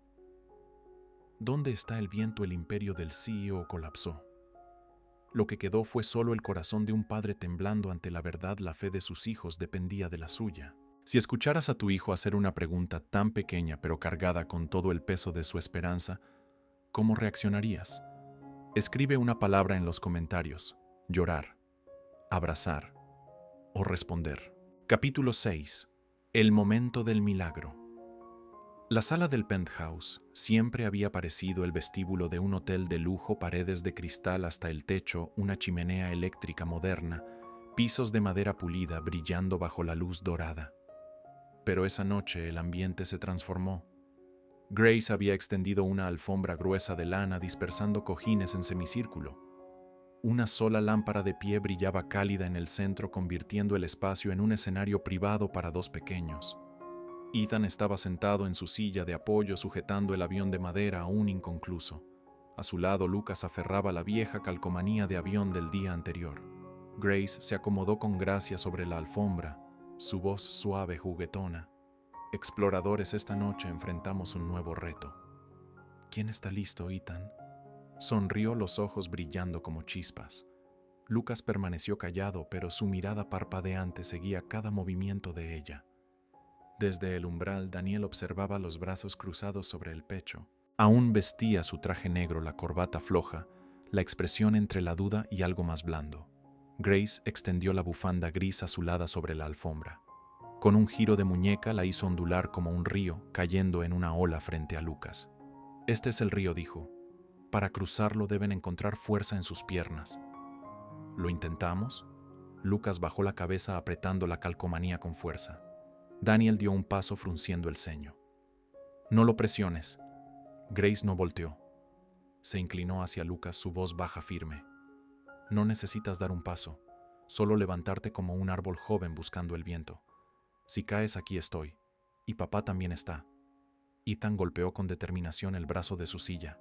¿Dónde está el viento? El imperio del CEO colapsó. Lo que quedó fue solo el corazón de un padre temblando ante la verdad. La fe de sus hijos dependía de la suya. Si escucharas a tu hijo hacer una pregunta tan pequeña pero cargada con todo el peso de su esperanza, ¿cómo reaccionarías? Escribe una palabra en los comentarios: llorar, abrazar o responder. Capítulo 6. El momento del milagro. La sala del penthouse siempre había parecido el vestíbulo de un hotel de lujo: paredes de cristal hasta el techo, una chimenea eléctrica moderna, pisos de madera pulida brillando bajo la luz dorada. Pero esa noche el ambiente se transformó. Grace había extendido una alfombra gruesa de lana, dispersando cojines en semicírculo. Una sola lámpara de pie brillaba cálida en el centro, convirtiendo el espacio en un escenario privado para dos pequeños. Ethan estaba sentado en su silla de apoyo, sujetando el avión de madera aún inconcluso. A su lado, Lucas aferraba la vieja calcomanía de avión del día anterior. Grace se acomodó con gracia sobre la alfombra, su voz suave, juguetona. «Exploradores, esta noche enfrentamos un nuevo reto». «¿Quién está listo, Ethan?». Sonrió, los ojos brillando como chispas. Lucas permaneció callado, pero su mirada parpadeante seguía cada movimiento de ella. Desde el umbral, Daniel observaba los brazos cruzados sobre el pecho. Aún vestía su traje negro, la corbata floja, la expresión entre la duda y algo más blando. Grace extendió la bufanda gris azulada sobre la alfombra. Con un giro de muñeca la hizo ondular como un río, cayendo en una ola frente a Lucas. «Este es el río», dijo. «Para cruzarlo deben encontrar fuerza en sus piernas». «¿Lo intentamos?». Lucas bajó la cabeza, apretando la calcomanía con fuerza. Daniel dio un paso, frunciendo el ceño. «No lo presiones». Grace no volteó. Se inclinó hacia Lucas, su voz baja, firme. «No necesitas dar un paso, solo levantarte como un árbol joven buscando el viento. Si caes, aquí estoy. Y papá también está». Ethan golpeó con determinación el brazo de su silla.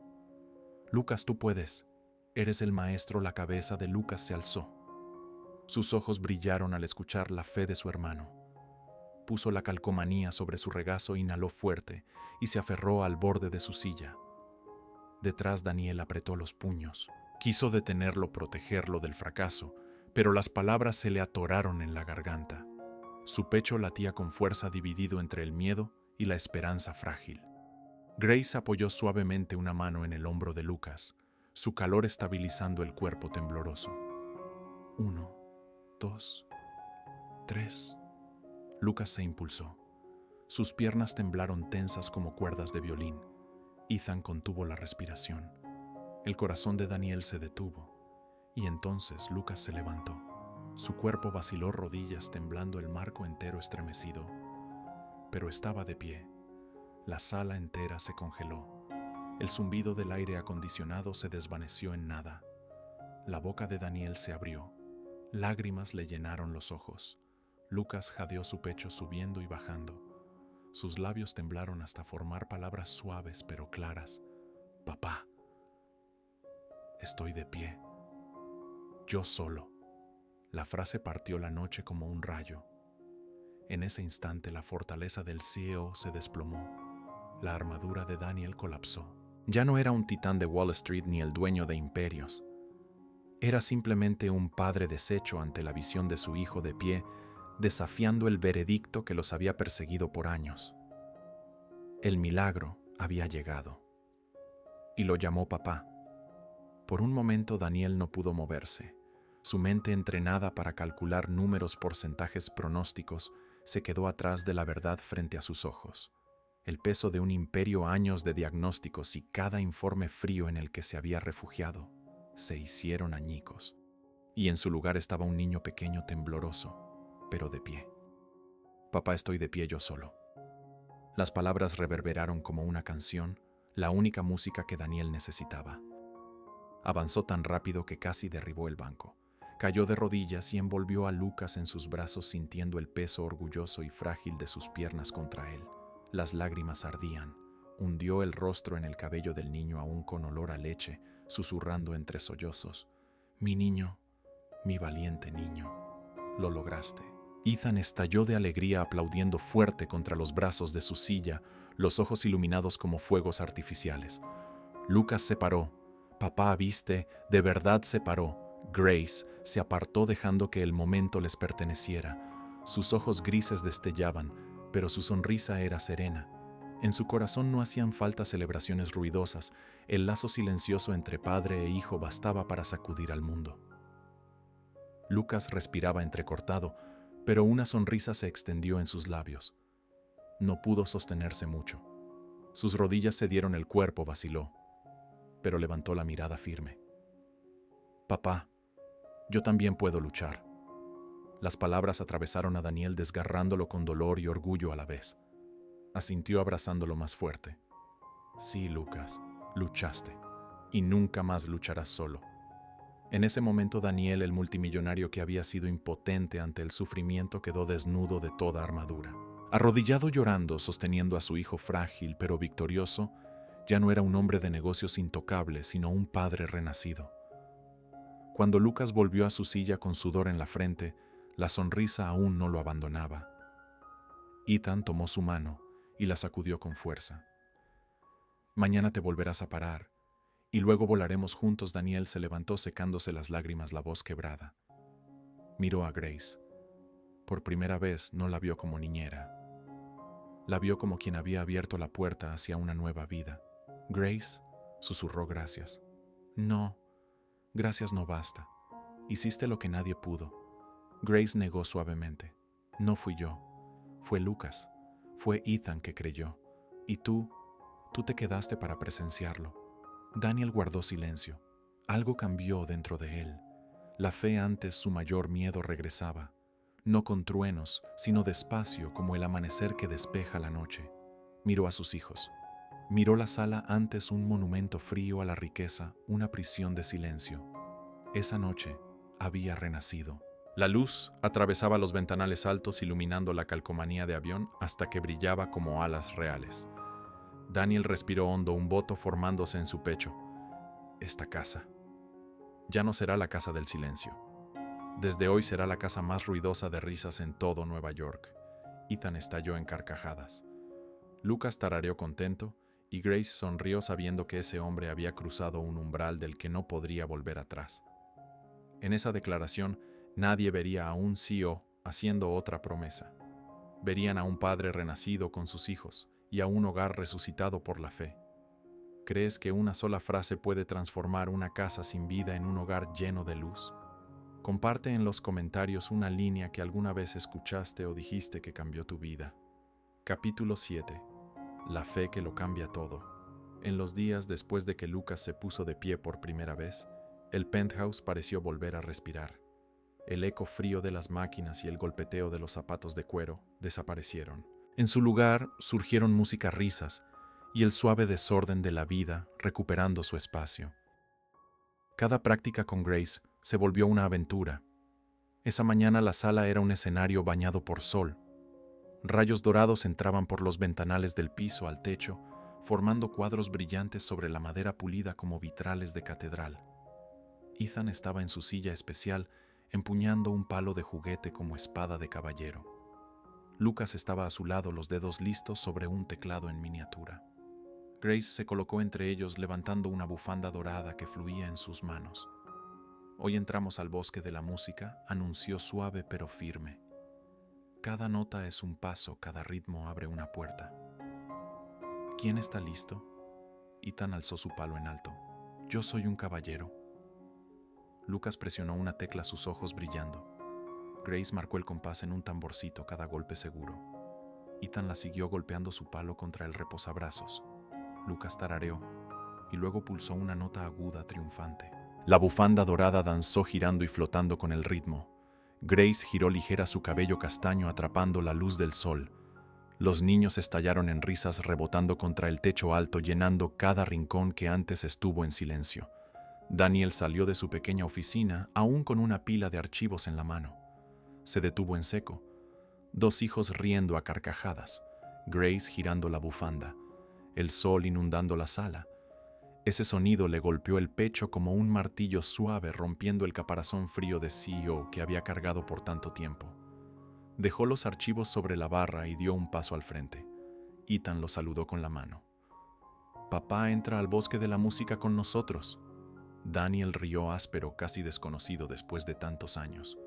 «Lucas, tú puedes. Eres el maestro». La cabeza de Lucas se alzó. Sus ojos brillaron al escuchar la fe de su hermano. Puso la calcomanía sobre su regazo, inhaló fuerte y se aferró al borde de su silla. Detrás, Daniel apretó los puños. Quiso detenerlo, protegerlo del fracaso, pero las palabras se le atoraron en la garganta. Su pecho latía con fuerza, dividido entre el miedo y la esperanza frágil. Grace apoyó suavemente una mano en el hombro de Lucas, su calor estabilizando el cuerpo tembloroso. 1, 2, 3. Lucas se impulsó. Sus piernas temblaron tensas como cuerdas de violín. Ethan contuvo la respiración. El corazón de Daniel se detuvo. Y entonces Lucas se levantó. Su cuerpo vaciló, rodillas temblando, el marco entero estremecido. Pero estaba de pie. La sala entera se congeló. El zumbido del aire acondicionado se desvaneció en nada. La boca de Daniel se abrió. Lágrimas le llenaron los ojos. Lucas jadeó su pecho, subiendo y bajando. Sus labios temblaron hasta formar palabras suaves pero claras. «Papá, estoy de pie. Yo solo». La frase partió la noche como un rayo. En ese instante la fortaleza del CEO se desplomó. La armadura de Daniel colapsó. Ya no era un titán de Wall Street ni el dueño de imperios. Era simplemente un padre deshecho ante la visión de su hijo de pie, desafiando el veredicto que los había perseguido por años. El milagro había llegado. Y lo llamó papá. Por un momento Daniel no pudo moverse. Su mente, entrenada para calcular números, porcentajes, pronósticos, se quedó atrás de la verdad frente a sus ojos. El peso de un imperio, años de diagnósticos y cada informe frío en el que se había refugiado se hicieron añicos. Y en su lugar estaba un niño pequeño, tembloroso, pero de pie. «Papá, estoy de pie yo solo». Las palabras reverberaron como una canción, la única música que Daniel necesitaba. Avanzó tan rápido que casi derribó el banco. Cayó de rodillas y envolvió a Lucas en sus brazos sintiendo el peso orgulloso y frágil de sus piernas contra él. Las lágrimas ardían. Hundió el rostro en el cabello del niño aún con olor a leche, susurrando entre sollozos: «Mi niño, mi valiente niño, lo lograste». Ethan estalló de alegría aplaudiendo fuerte contra los brazos de su silla, los ojos iluminados como fuegos artificiales. Lucas se paró. Papá, ¿viste? De verdad se paró. Grace se apartó dejando que el momento les perteneciera. Sus ojos grises destellaban, pero su sonrisa era serena. En su corazón no hacían falta celebraciones ruidosas. El lazo silencioso entre padre e hijo bastaba para sacudir al mundo. Lucas respiraba entrecortado, pero una sonrisa se extendió en sus labios. No pudo sostenerse mucho. Sus rodillas cedieron, el cuerpo vaciló, pero levantó la mirada firme. «Papá, yo también puedo luchar». Las palabras atravesaron a Daniel desgarrándolo con dolor y orgullo a la vez. Asintió abrazándolo más fuerte. «Sí, Lucas, luchaste, y nunca más lucharás solo». En ese momento Daniel, el multimillonario que había sido impotente ante el sufrimiento, quedó desnudo de toda armadura. Arrodillado llorando, sosteniendo a su hijo frágil pero victorioso, ya no era un hombre de negocios intocable, sino un padre renacido. Cuando Lucas volvió a su silla con sudor en la frente, la sonrisa aún no lo abandonaba. Ethan tomó su mano y la sacudió con fuerza. «Mañana te volverás a parar, y luego volaremos juntos». Daniel se levantó secándose las lágrimas, la voz quebrada. Miró a Grace. Por primera vez no la vio como niñera. La vio como quien había abierto la puerta hacia una nueva vida. «Grace», susurró, «gracias». «No, gracias no basta. Hiciste lo que nadie pudo». Grace negó suavemente. «No fui yo. Fue Lucas. Fue Ethan que creyó. Y tú te quedaste para presenciarlo». Daniel guardó silencio. Algo cambió dentro de él. La fe, antes su mayor miedo, regresaba. No con truenos, sino despacio, como el amanecer que despeja la noche. Miró a sus hijos. Miró la sala, antes un monumento frío a la riqueza, una prisión de silencio. Esa noche había renacido. La luz atravesaba los ventanales altos, iluminando la calcomanía de avión hasta que brillaba como alas reales. Daniel respiró hondo, un voto formándose en su pecho. Esta casa ya no será la casa del silencio. Desde hoy será la casa más ruidosa de risas en todo Nueva York. Ethan estalló en carcajadas. Lucas tarareó contento y Grace sonrió sabiendo que ese hombre había cruzado un umbral del que no podría volver atrás. En esa declaración, nadie vería a un CEO haciendo otra promesa. Verían a un padre renacido con sus hijos y a un hogar resucitado por la fe. ¿Crees que una sola frase puede transformar una casa sin vida en un hogar lleno de luz? Comparte en los comentarios una línea que alguna vez escuchaste o dijiste que cambió tu vida. Capítulo 7. La fe que lo cambia todo. En los días después de que Lucas se puso de pie por primera vez, el penthouse pareció volver a respirar. El eco frío de las máquinas y el golpeteo de los zapatos de cuero desaparecieron. En su lugar surgieron música, risas y el suave desorden de la vida recuperando su espacio. Cada práctica con Grace se volvió una aventura. Esa mañana la sala era un escenario bañado por sol. Rayos dorados entraban por los ventanales del piso al techo, formando cuadros brillantes sobre la madera pulida como vitrales de catedral. Ethan estaba en su silla especial, empuñando un palo de juguete como espada de caballero. Lucas estaba a su lado, los dedos listos sobre un teclado en miniatura. Grace se colocó entre ellos, levantando una bufanda dorada que fluía en sus manos. «Hoy entramos al bosque de la música», anunció suave pero firme. «Cada nota es un paso, cada ritmo abre una puerta». «¿Quién está listo?» Ethan alzó su palo en alto. «Yo soy un caballero». Lucas presionó una tecla, sus ojos brillando. Grace marcó el compás en un tamborcito, cada golpe seguro. Ethan la siguió golpeando su palo contra el reposabrazos. Lucas tarareó y luego pulsó una nota aguda, triunfante. La bufanda dorada danzó girando y flotando con el ritmo. Grace giró ligera su cabello castaño atrapando la luz del sol. Los niños estallaron en risas rebotando contra el techo alto, llenando cada rincón que antes estuvo en silencio. Daniel salió de su pequeña oficina, aún con una pila de archivos en la mano. Se detuvo en seco. Dos hijos riendo a carcajadas, Grace girando la bufanda, el sol inundando la sala. Ese sonido le golpeó el pecho como un martillo suave rompiendo el caparazón frío de CEO que había cargado por tanto tiempo. Dejó los archivos sobre la barra y dio un paso al frente. Ethan lo saludó con la mano. «Papá entra al bosque de la música con nosotros». Daniel rió áspero, casi desconocido después de tantos años.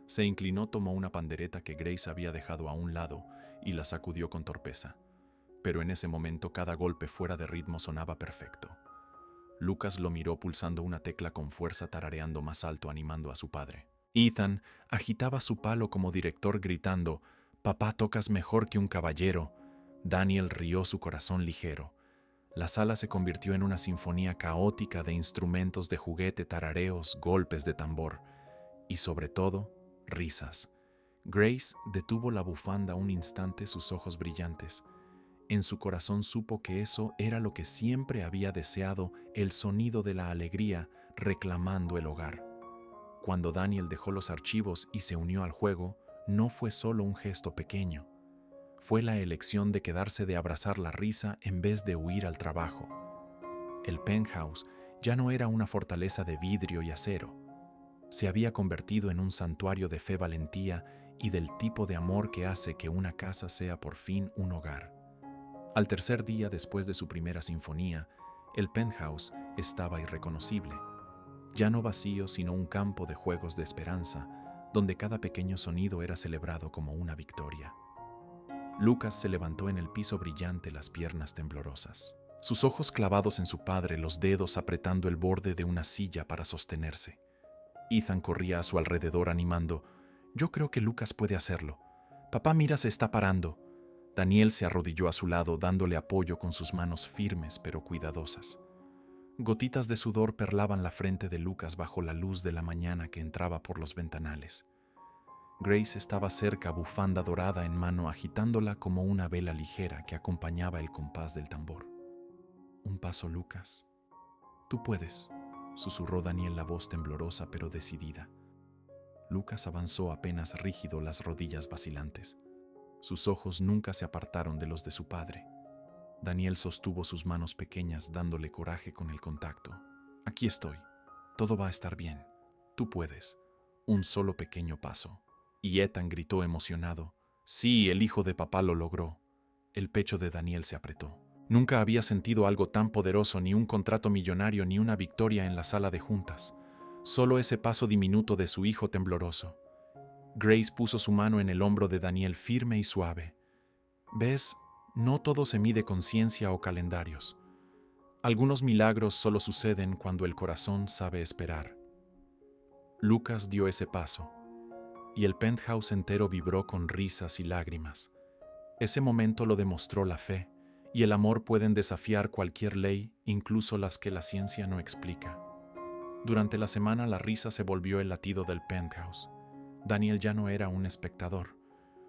Se inclinó, tomó una pandereta que Grace había dejado a un lado y la sacudió con torpeza. Pero en ese momento cada golpe fuera de ritmo sonaba perfecto. Lucas lo miró pulsando una tecla con fuerza, tarareando más alto, animando a su padre. Ethan agitaba su palo como director, gritando: «Papá, tocas mejor que un caballero». Daniel rió, su corazón ligero. La sala se convirtió en una sinfonía caótica de instrumentos de juguete, tarareos, golpes de tambor y, sobre todo, risas. Grace detuvo la bufanda un instante, sus ojos brillantes. En su corazón supo que eso era lo que siempre había deseado, el sonido de la alegría reclamando el hogar. Cuando Daniel dejó los archivos y se unió al juego, no fue solo un gesto pequeño. Fue la elección de quedarse, de abrazar la risa en vez de huir al trabajo. El penthouse ya no era una fortaleza de vidrio y acero. Se había convertido en un santuario de fe, valentía y del tipo de amor que hace que una casa sea por fin un hogar. Al tercer día después de su primera sinfonía, el penthouse estaba irreconocible. Ya no vacío, sino un campo de juegos de esperanza, donde cada pequeño sonido era celebrado como una victoria. Lucas se levantó en el piso brillante, las piernas temblorosas. Sus ojos clavados en su padre, los dedos apretando el borde de una silla para sostenerse. Ethan corría a su alrededor animando: «Yo creo que Lucas puede hacerlo. Papá, mira, se está parando». Daniel se arrodilló a su lado, dándole apoyo con sus manos firmes pero cuidadosas. Gotitas de sudor perlaban la frente de Lucas bajo la luz de la mañana que entraba por los ventanales. Grace estaba cerca, bufanda dorada en mano, agitándola como una vela ligera que acompañaba el compás del tambor. «Un paso, Lucas. Tú puedes», susurró Daniel, la voz temblorosa pero decidida. Lucas avanzó, apenas rígido, las rodillas vacilantes. Sus ojos nunca se apartaron de los de su padre. Daniel sostuvo sus manos pequeñas, dándole coraje con el contacto. «Aquí estoy. Todo va a estar bien. Tú puedes. Un solo pequeño paso». Y Ethan gritó emocionado: «Sí, el hijo de papá lo logró». El pecho de Daniel se apretó. Nunca había sentido algo tan poderoso, ni un contrato millonario, ni una victoria en la sala de juntas. Solo ese paso diminuto de su hijo tembloroso. Grace puso su mano en el hombro de Daniel, firme y suave. «¿Ves? No todo se mide con ciencia o calendarios. Algunos milagros solo suceden cuando el corazón sabe esperar». Lucas dio ese paso, y el penthouse entero vibró con risas y lágrimas. Ese momento lo demostró: la fe y el amor pueden desafiar cualquier ley, incluso las que la ciencia no explica. Durante la semana la risa se volvió el latido del penthouse. Daniel ya no era un espectador.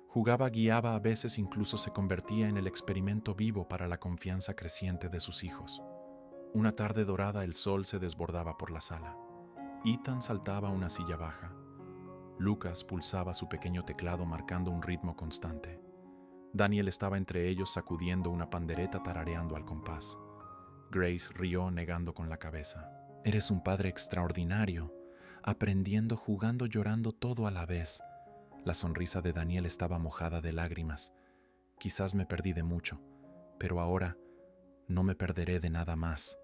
Jugaba, guiaba, a veces incluso se convertía en el experimento vivo para la confianza creciente de sus hijos. Una tarde dorada, el sol se desbordaba por la sala. Ethan saltaba una silla baja. Lucas pulsaba su pequeño teclado, marcando un ritmo constante. Daniel estaba entre ellos, sacudiendo una pandereta, tarareando al compás. Grace rió, negando con la cabeza. «Eres un padre extraordinario, aprendiendo, jugando, llorando, todo a la vez». La sonrisa de Daniel estaba mojada de lágrimas. «Quizás me perdí de mucho, pero ahora no me perderé de nada más».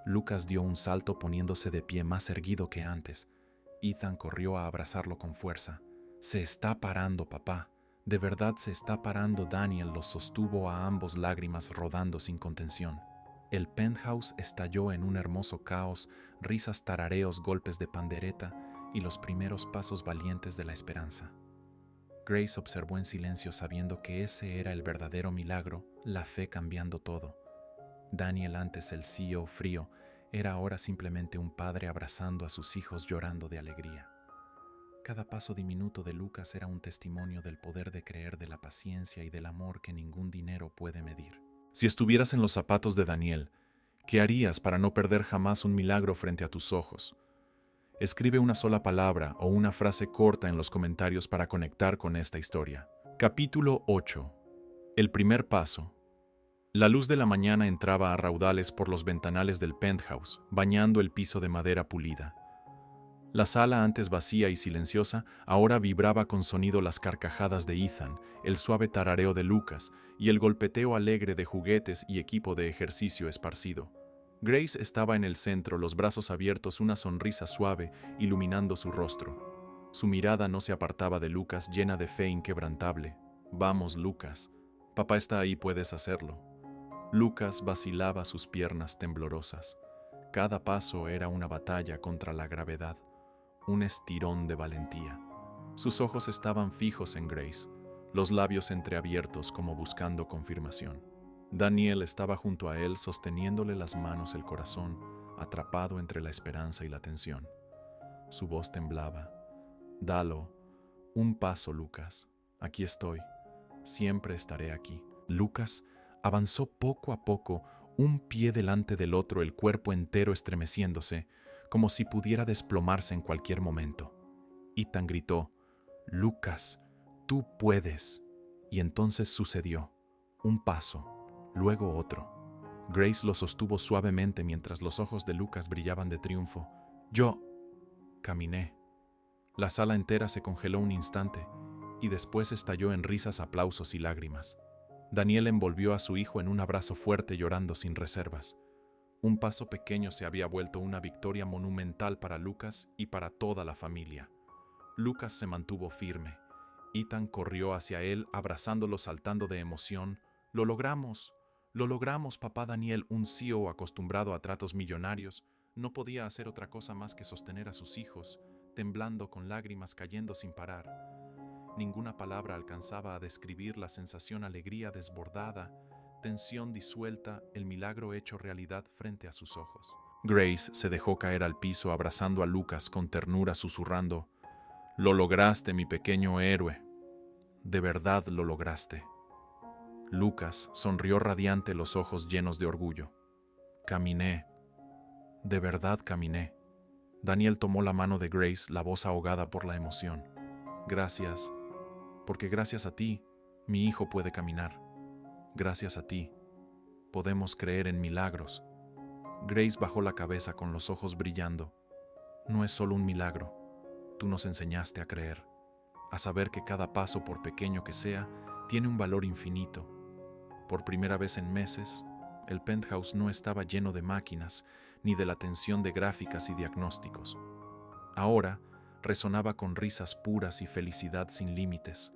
Lucas dio un salto, poniéndose de pie, más erguido que antes. Ethan corrió a abrazarlo con fuerza. «Se está parando, papá. De verdad se está parando». Daniel los sostuvo a ambos, lágrimas rodando sin contención. El penthouse estalló en un hermoso caos, risas, tarareos, golpes de pandereta y los primeros pasos valientes de la esperanza. Grace observó en silencio, sabiendo que ese era el verdadero milagro, la fe cambiando todo. Daniel, antes el CEO frío, era ahora simplemente un padre abrazando a sus hijos, llorando de alegría. Cada paso diminuto de Lucas era un testimonio del poder de creer, de la paciencia y del amor que ningún dinero puede medir. Si estuvieras en los zapatos de Daniel, ¿qué harías para no perder jamás un milagro frente a tus ojos? Escribe una sola palabra o una frase corta en los comentarios para conectar con esta historia. Capítulo 8. El primer paso. La luz de la mañana entraba a raudales por los ventanales del penthouse, bañando el piso de madera pulida. La sala, antes vacía y silenciosa, ahora vibraba con sonido las carcajadas de Ethan, el suave tarareo de Lucas y el golpeteo alegre de juguetes y equipo de ejercicio esparcido. Grace estaba en el centro, los brazos abiertos, una sonrisa suave iluminando su rostro. Su mirada no se apartaba de Lucas, llena de fe inquebrantable. «Vamos, Lucas. Papá está ahí, puedes hacerlo». Lucas vacilaba sus piernas temblorosas. Cada paso era una batalla contra la gravedad, un estirón de valentía. Sus ojos estaban fijos en Grace, los labios entreabiertos como buscando confirmación. Daniel estaba junto a él, sosteniéndole las manos, el corazón atrapado entre la esperanza y la tensión. Su voz temblaba. «Dalo. Un paso, Lucas. Aquí estoy. Siempre estaré aquí». Lucas avanzó poco a poco, un pie delante del otro, el cuerpo entero estremeciéndose, como si pudiera desplomarse en cualquier momento. Ethan gritó: «Lucas, tú puedes». Y entonces sucedió. Un paso, luego otro. Grace lo sostuvo suavemente mientras los ojos de Lucas brillaban de triunfo. «Yo caminé». La sala entera se congeló un instante y después estalló en risas, aplausos y lágrimas. Daniel envolvió a su hijo en un abrazo fuerte, llorando sin reservas. Un paso pequeño se había vuelto una victoria monumental para Lucas y para toda la familia. Lucas se mantuvo firme. Ethan corrió hacia él, abrazándolo, saltando de emoción. «¡Lo logramos! ¡Lo logramos, papá!». Daniel, un CEO acostumbrado a tratos millonarios, no podía hacer otra cosa más que sostener a sus hijos, temblando, con lágrimas cayendo sin parar. Ninguna palabra alcanzaba a describir la sensación: alegría desbordada, tensión disuelta, el milagro hecho realidad frente a sus ojos. Grace se dejó caer al piso, abrazando a Lucas con ternura, susurrando: «Lo lograste, mi pequeño héroe. De verdad lo lograste». Lucas sonrió radiante, los ojos llenos de orgullo. «Caminé. De verdad caminé». Daniel tomó la mano de Grace, la voz ahogada por la emoción. «Gracias, porque gracias a ti, mi hijo puede caminar. Gracias a ti, podemos creer en milagros». Grace bajó la cabeza con los ojos brillando. «No es solo un milagro. Tú nos enseñaste a creer, a saber que cada paso, por pequeño que sea, tiene un valor infinito». Por primera vez en meses, el penthouse no estaba lleno de máquinas ni de la tensión de gráficas y diagnósticos. Ahora resonaba con risas puras y felicidad sin límites.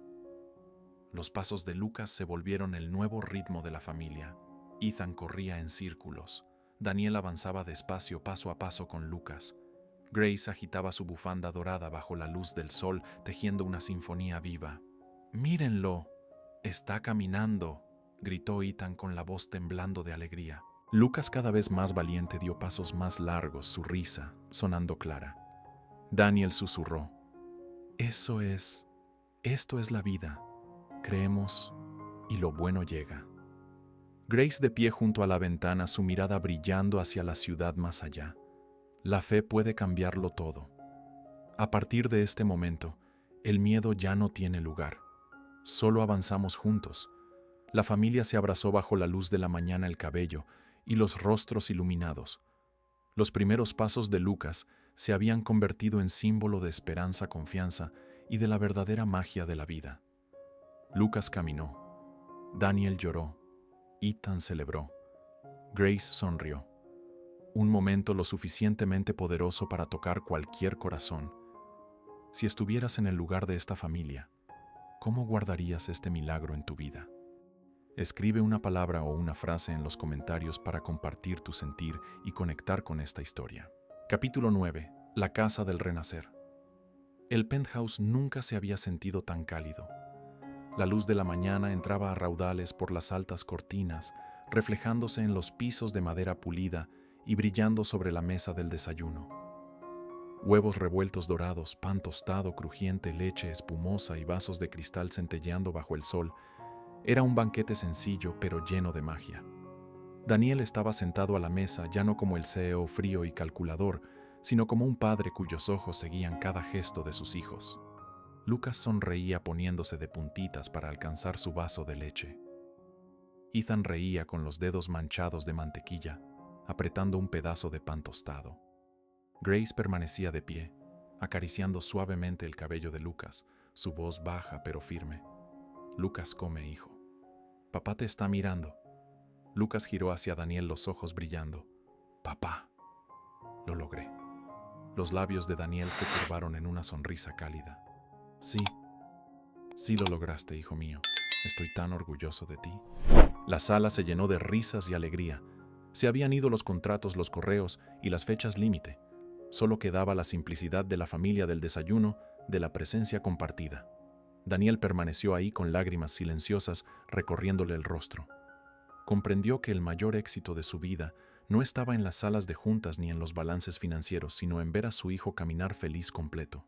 Los pasos de Lucas se volvieron el nuevo ritmo de la familia. Ethan corría en círculos. Daniel avanzaba despacio, paso a paso con Lucas. Grace agitaba su bufanda dorada bajo la luz del sol, tejiendo una sinfonía viva. «¡Mírenlo! Está caminando», gritó Ethan con la voz temblando de alegría. Lucas, cada vez más valiente, dio pasos más largos, su risa sonando clara. Daniel susurró: «Esto es la vida. Creemos y lo bueno llega». Grace, de pie junto a la ventana, su mirada brillando hacia la ciudad más allá. La fe puede cambiarlo todo. A partir de este momento, el miedo ya no tiene lugar. Solo avanzamos juntos. La familia se abrazó bajo la luz de la mañana, el cabello y los rostros iluminados. Los primeros pasos de Lucas se habían convertido en símbolo de esperanza, confianza y de la verdadera magia de la vida. Lucas caminó. Daniel lloró. Ethan celebró. Grace sonrió. Un momento lo suficientemente poderoso para tocar cualquier corazón. Si estuvieras en el lugar de esta familia, ¿cómo guardarías este milagro en tu vida? Escribe una palabra o una frase en los comentarios para compartir tu sentir y conectar con esta historia. Capítulo 9. La casa del renacer. El penthouse nunca se había sentido tan cálido. La luz de la mañana entraba a raudales por las altas cortinas, reflejándose en los pisos de madera pulida y brillando sobre la mesa del desayuno. Huevos revueltos dorados, pan tostado, crujiente, leche espumosa y vasos de cristal centelleando bajo el sol. Era un banquete sencillo, pero lleno de magia. Daniel estaba sentado a la mesa, ya no como el CEO frío y calculador, sino como un padre cuyos ojos seguían cada gesto de sus hijos. Lucas sonreía poniéndose de puntitas para alcanzar su vaso de leche. Ethan reía con los dedos manchados de mantequilla, apretando un pedazo de pan tostado. Grace permanecía de pie, acariciando suavemente el cabello de Lucas, su voz baja pero firme. Lucas, come, hijo. Papá te está mirando. Lucas giró hacia Daniel, los ojos brillando. Papá. Lo logré. Los labios de Daniel se curvaron en una sonrisa cálida. Sí, sí lo lograste, hijo mío. Estoy tan orgulloso de ti. La sala se llenó de risas y alegría. Se habían ido los contratos, los correos y las fechas límite. Solo quedaba la simplicidad de la familia, del desayuno, de la presencia compartida. Daniel permaneció ahí con lágrimas silenciosas recorriéndole el rostro. Comprendió que el mayor éxito de su vida no estaba en las salas de juntas ni en los balances financieros, sino en ver a su hijo caminar feliz completo.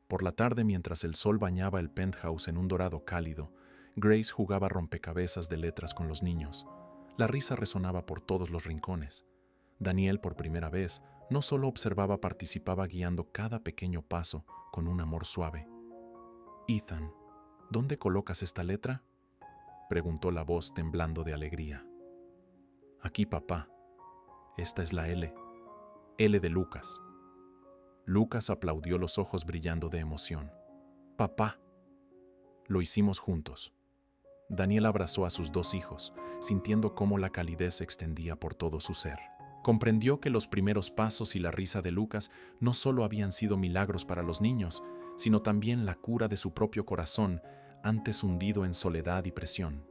Por la tarde, mientras el sol bañaba el penthouse en un dorado cálido, Grace jugaba rompecabezas de letras con los niños. La risa resonaba por todos los rincones. Daniel, por primera vez, no solo observaba, participaba guiando cada pequeño paso con un amor suave. Ethan, ¿dónde colocas esta letra?, preguntó la voz temblando de alegría. Aquí, papá. Esta es la L. L de Lucas. Lucas aplaudió, los ojos brillando de emoción. Papá. Lo hicimos juntos. Daniel abrazó a sus dos hijos, sintiendo cómo la calidez se extendía por todo su ser. Comprendió que los primeros pasos y la risa de Lucas no solo habían sido milagros para los niños, sino también la cura de su propio corazón, antes hundido en soledad y presión.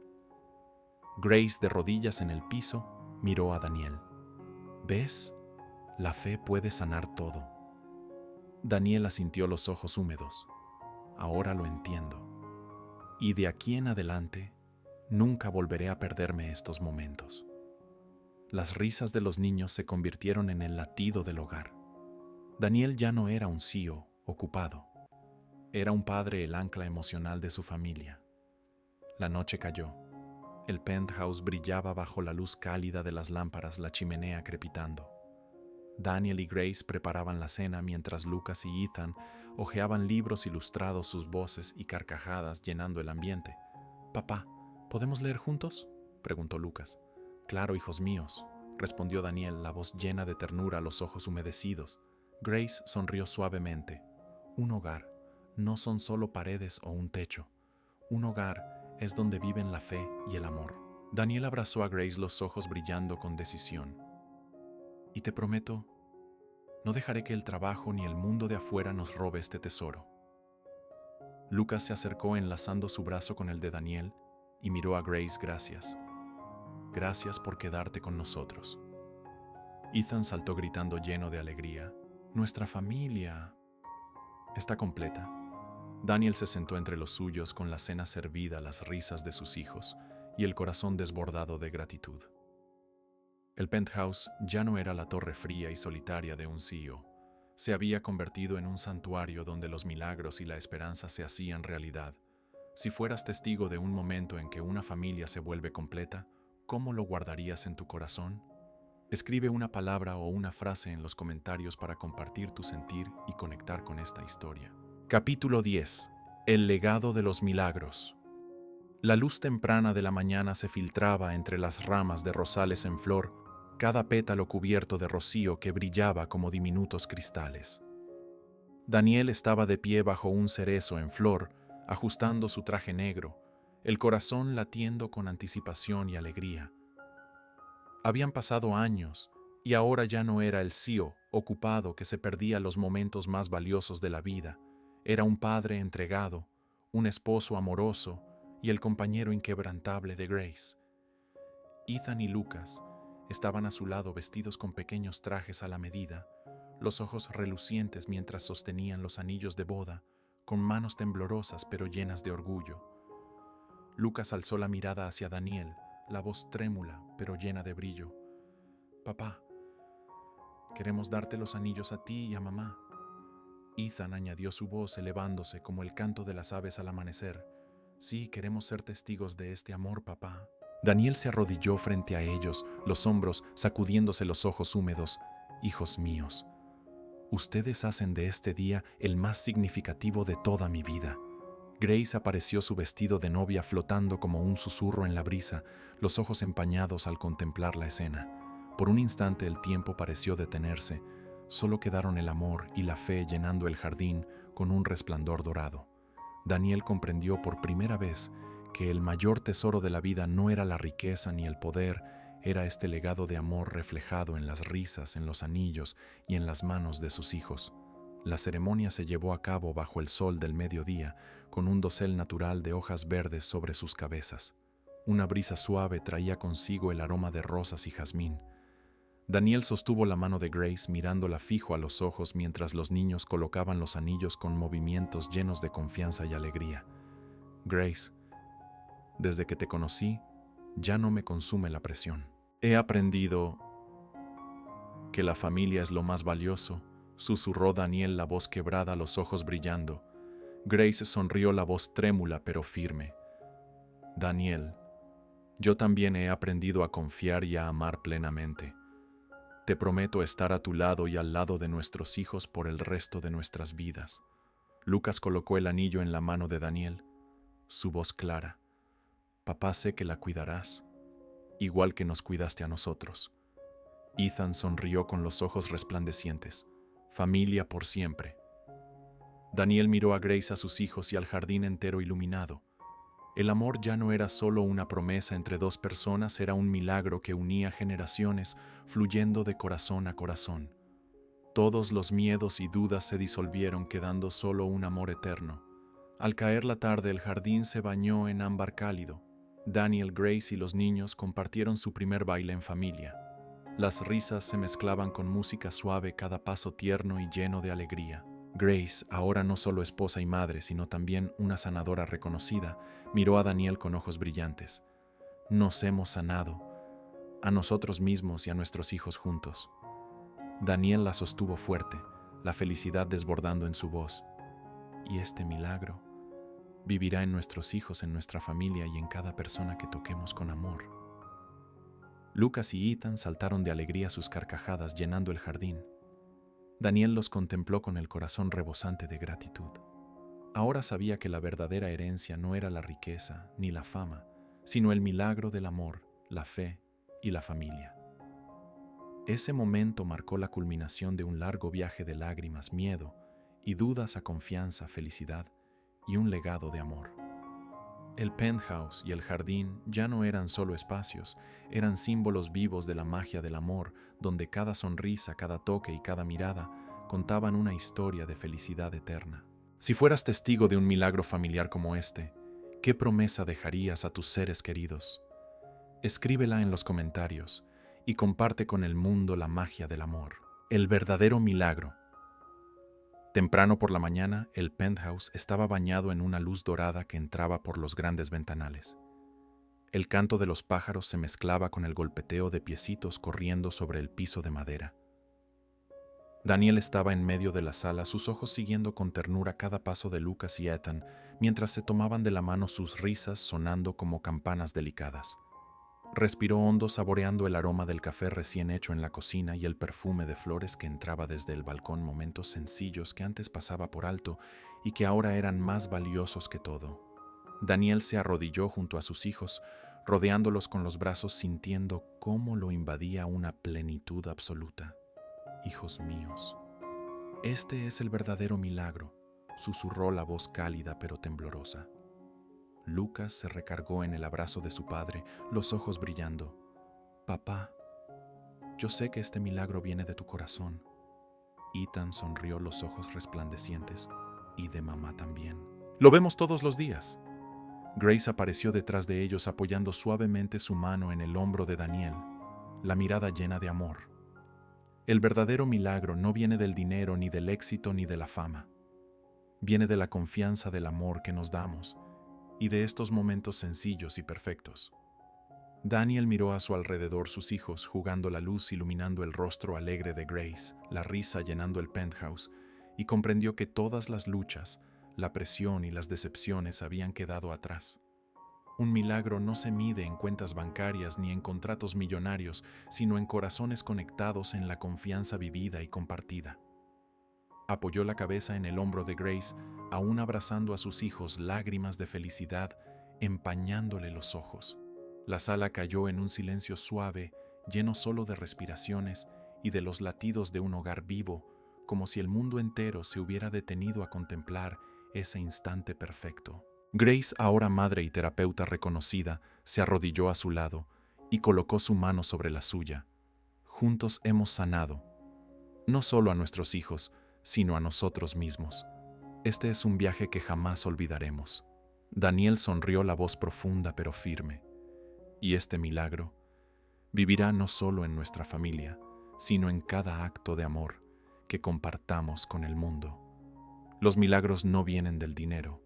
Grace, de rodillas en el piso, miró a Daniel. ¿Ves? La fe puede sanar todo. Daniel asintió, los ojos húmedos. Ahora lo entiendo. Y de aquí en adelante, nunca volveré a perderme estos momentos. Las risas de los niños se convirtieron en el latido del hogar. Daniel ya no era un CEO ocupado. Era un padre, el ancla emocional de su familia. La noche cayó. El penthouse brillaba bajo la luz cálida de las lámparas, la chimenea crepitando. Daniel y Grace preparaban la cena mientras Lucas y Ethan hojeaban libros ilustrados, sus voces y carcajadas llenando el ambiente. «Papá, ¿podemos leer juntos?», preguntó Lucas. «Claro, hijos míos», respondió Daniel, la voz llena de ternura, los ojos humedecidos. Grace sonrió suavemente. Un hogar no son solo paredes o un techo. Un hogar es donde viven la fe y el amor. Daniel abrazó a Grace, los ojos brillando con decisión. «Y te prometo, no dejaré que el trabajo ni el mundo de afuera nos robe este tesoro». Lucas se acercó enlazando su brazo con el de Daniel y miró a Grace. «Gracias. Gracias por quedarte con nosotros». Ethan saltó gritando, lleno de alegría. «Nuestra familia está completa». Daniel se sentó entre los suyos con la cena servida, las risas de sus hijos y el corazón desbordado de gratitud. El penthouse ya no era la torre fría y solitaria de un CEO. Se había convertido en un santuario donde los milagros y la esperanza se hacían realidad. Si fueras testigo de un momento en que una familia se vuelve completa, ¿cómo lo guardarías en tu corazón? Escribe una palabra o una frase en los comentarios para compartir tu sentir y conectar con esta historia. Capítulo 10. El legado de los milagros. La luz temprana de la mañana se filtraba entre las ramas de rosales en flor, cada pétalo cubierto de rocío que brillaba como diminutos cristales. Daniel estaba de pie bajo un cerezo en flor, ajustando su traje negro, el corazón latiendo con anticipación y alegría. Habían pasado años, y ahora ya no era el CEO ocupado que se perdía los momentos más valiosos de la vida. Era un padre entregado, un esposo amoroso y el compañero inquebrantable de Grace. Ethan y Lucas estaban a su lado, vestidos con pequeños trajes a la medida, los ojos relucientes mientras sostenían los anillos de boda, con manos temblorosas pero llenas de orgullo. Lucas alzó la mirada hacia Daniel, la voz trémula pero llena de brillo. «Papá, queremos darte los anillos a ti y a mamá». Ethan añadió su voz elevándose como el canto de las aves al amanecer. Sí, queremos ser testigos de este amor, papá. Daniel se arrodilló frente a ellos, los hombros sacudiéndose los ojos húmedos. Hijos míos, ustedes hacen de este día el más significativo de toda mi vida. Grace apareció su vestido de novia flotando como un susurro en la brisa, los ojos empañados al contemplar la escena. Por un instante el tiempo pareció detenerse, solo quedaron el amor y la fe llenando el jardín con un resplandor dorado. Daniel comprendió por primera vez que el mayor tesoro de la vida no era la riqueza ni el poder, era este legado de amor reflejado en las risas, en los anillos y en las manos de sus hijos. La ceremonia se llevó a cabo bajo el sol del mediodía, con un dosel natural de hojas verdes sobre sus cabezas. Una brisa suave traía consigo el aroma de rosas y jazmín. Daniel sostuvo la mano de Grace mirándola fijo a los ojos mientras los niños colocaban los anillos con movimientos llenos de confianza y alegría. Grace, desde que te conocí, ya no me consume la presión. He aprendido que la familia es lo más valioso, susurró Daniel, la voz quebrada, los ojos brillando. Grace sonrió, la voz trémula pero firme. Daniel, yo también he aprendido a confiar y a amar plenamente. Te prometo estar a tu lado y al lado de nuestros hijos por el resto de nuestras vidas. Lucas colocó el anillo en la mano de Daniel, su voz clara. Papá, sé que la cuidarás, igual que nos cuidaste a nosotros. Ethan sonrió con los ojos resplandecientes. Familia por siempre. Daniel miró a Grace, a sus hijos y al jardín entero iluminado. El amor ya no era solo una promesa entre dos personas, era un milagro que unía generaciones, fluyendo de corazón a corazón. Todos los miedos y dudas se disolvieron, quedando solo un amor eterno. Al caer la tarde, el jardín se bañó en ámbar cálido. Daniel, Grace y los niños compartieron su primer baile en familia. Las risas se mezclaban con música suave, cada paso tierno y lleno de alegría. Grace, ahora no solo esposa y madre, sino también una sanadora reconocida, miró a Daniel con ojos brillantes. Nos hemos sanado, a nosotros mismos y a nuestros hijos juntos. Daniel la sostuvo fuerte, la felicidad desbordando en su voz. Y este milagro vivirá en nuestros hijos, en nuestra familia y en cada persona que toquemos con amor. Lucas y Ethan saltaron de alegría, sus carcajadas llenando el jardín. Daniel los contempló con el corazón rebosante de gratitud. Ahora sabía que la verdadera herencia no era la riqueza ni la fama, sino el milagro del amor, la fe y la familia. Ese momento marcó la culminación de un largo viaje de lágrimas, miedo y dudas a confianza, felicidad y un legado de amor. El penthouse y el jardín ya no eran solo espacios, eran símbolos vivos de la magia del amor, donde cada sonrisa, cada toque y cada mirada contaban una historia de felicidad eterna. Si fueras testigo de un milagro familiar como este, ¿qué promesa dejarías a tus seres queridos? Escríbela en los comentarios y comparte con el mundo la magia del amor. El verdadero milagro. Temprano por la mañana, el penthouse estaba bañado en una luz dorada que entraba por los grandes ventanales. El canto de los pájaros se mezclaba con el golpeteo de piecitos corriendo sobre el piso de madera. Daniel estaba en medio de la sala, sus ojos siguiendo con ternura cada paso de Lucas y Ethan, mientras se tomaban de la mano, sus risas sonando como campanas delicadas. Respiró hondo, saboreando el aroma del café recién hecho en la cocina y el perfume de flores que entraba desde el balcón, momentos sencillos que antes pasaba por alto y que ahora eran más valiosos que todo. Daniel se arrodilló junto a sus hijos, rodeándolos con los brazos, sintiendo cómo lo invadía una plenitud absoluta. Hijos míos, este es el verdadero milagro, susurró la voz cálida pero temblorosa. Lucas se recargó en el abrazo de su padre, los ojos brillando. Papá, yo sé que este milagro viene de tu corazón. Ethan sonrió, los ojos resplandecientes, y de mamá también. Lo vemos todos los días. Grace apareció detrás de ellos, apoyando suavemente su mano en el hombro de Daniel, la mirada llena de amor. El verdadero milagro no viene del dinero, ni del éxito, ni de la fama. Viene de la confianza, del amor que nos damos, y de estos momentos sencillos y perfectos. Daniel miró a su alrededor, sus hijos jugando, la luz iluminando el rostro alegre de Grace, la risa llenando el penthouse, y comprendió que todas las luchas, la presión y las decepciones habían quedado atrás. Un milagro no se mide en cuentas bancarias ni en contratos millonarios, sino en corazones conectados en la confianza vivida y compartida. Apoyó la cabeza en el hombro de Grace, aún abrazando a sus hijos, lágrimas de felicidad empañándole los ojos. La sala cayó en un silencio suave, lleno solo de respiraciones y de los latidos de un hogar vivo, como si el mundo entero se hubiera detenido a contemplar ese instante perfecto. Grace, ahora madre y terapeuta reconocida, se arrodilló a su lado y colocó su mano sobre la suya. Juntos hemos sanado, no solo a nuestros hijos, sino a nosotros mismos. Este es un viaje que jamás olvidaremos. Daniel sonrió, la voz profunda pero firme. Y este milagro vivirá no solo en nuestra familia, sino en cada acto de amor que compartamos con el mundo. Los milagros no vienen del dinero,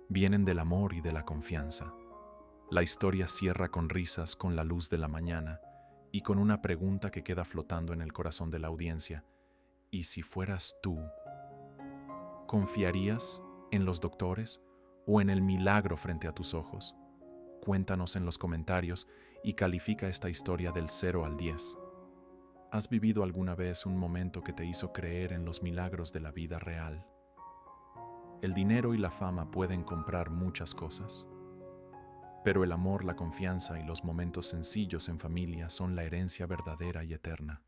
vienen del amor y de la confianza. La historia cierra con risas, con la luz de la mañana y con una pregunta que queda flotando en el corazón de la audiencia. ¿Y si fueras tú, confiarías en los doctores o en el milagro frente a tus ojos? Cuéntanos en los comentarios y califica esta historia del 0 al 10. ¿Has vivido alguna vez un momento que te hizo creer en los milagros de la vida real? El dinero y la fama pueden comprar muchas cosas, pero el amor, la confianza y los momentos sencillos en familia son la herencia verdadera y eterna.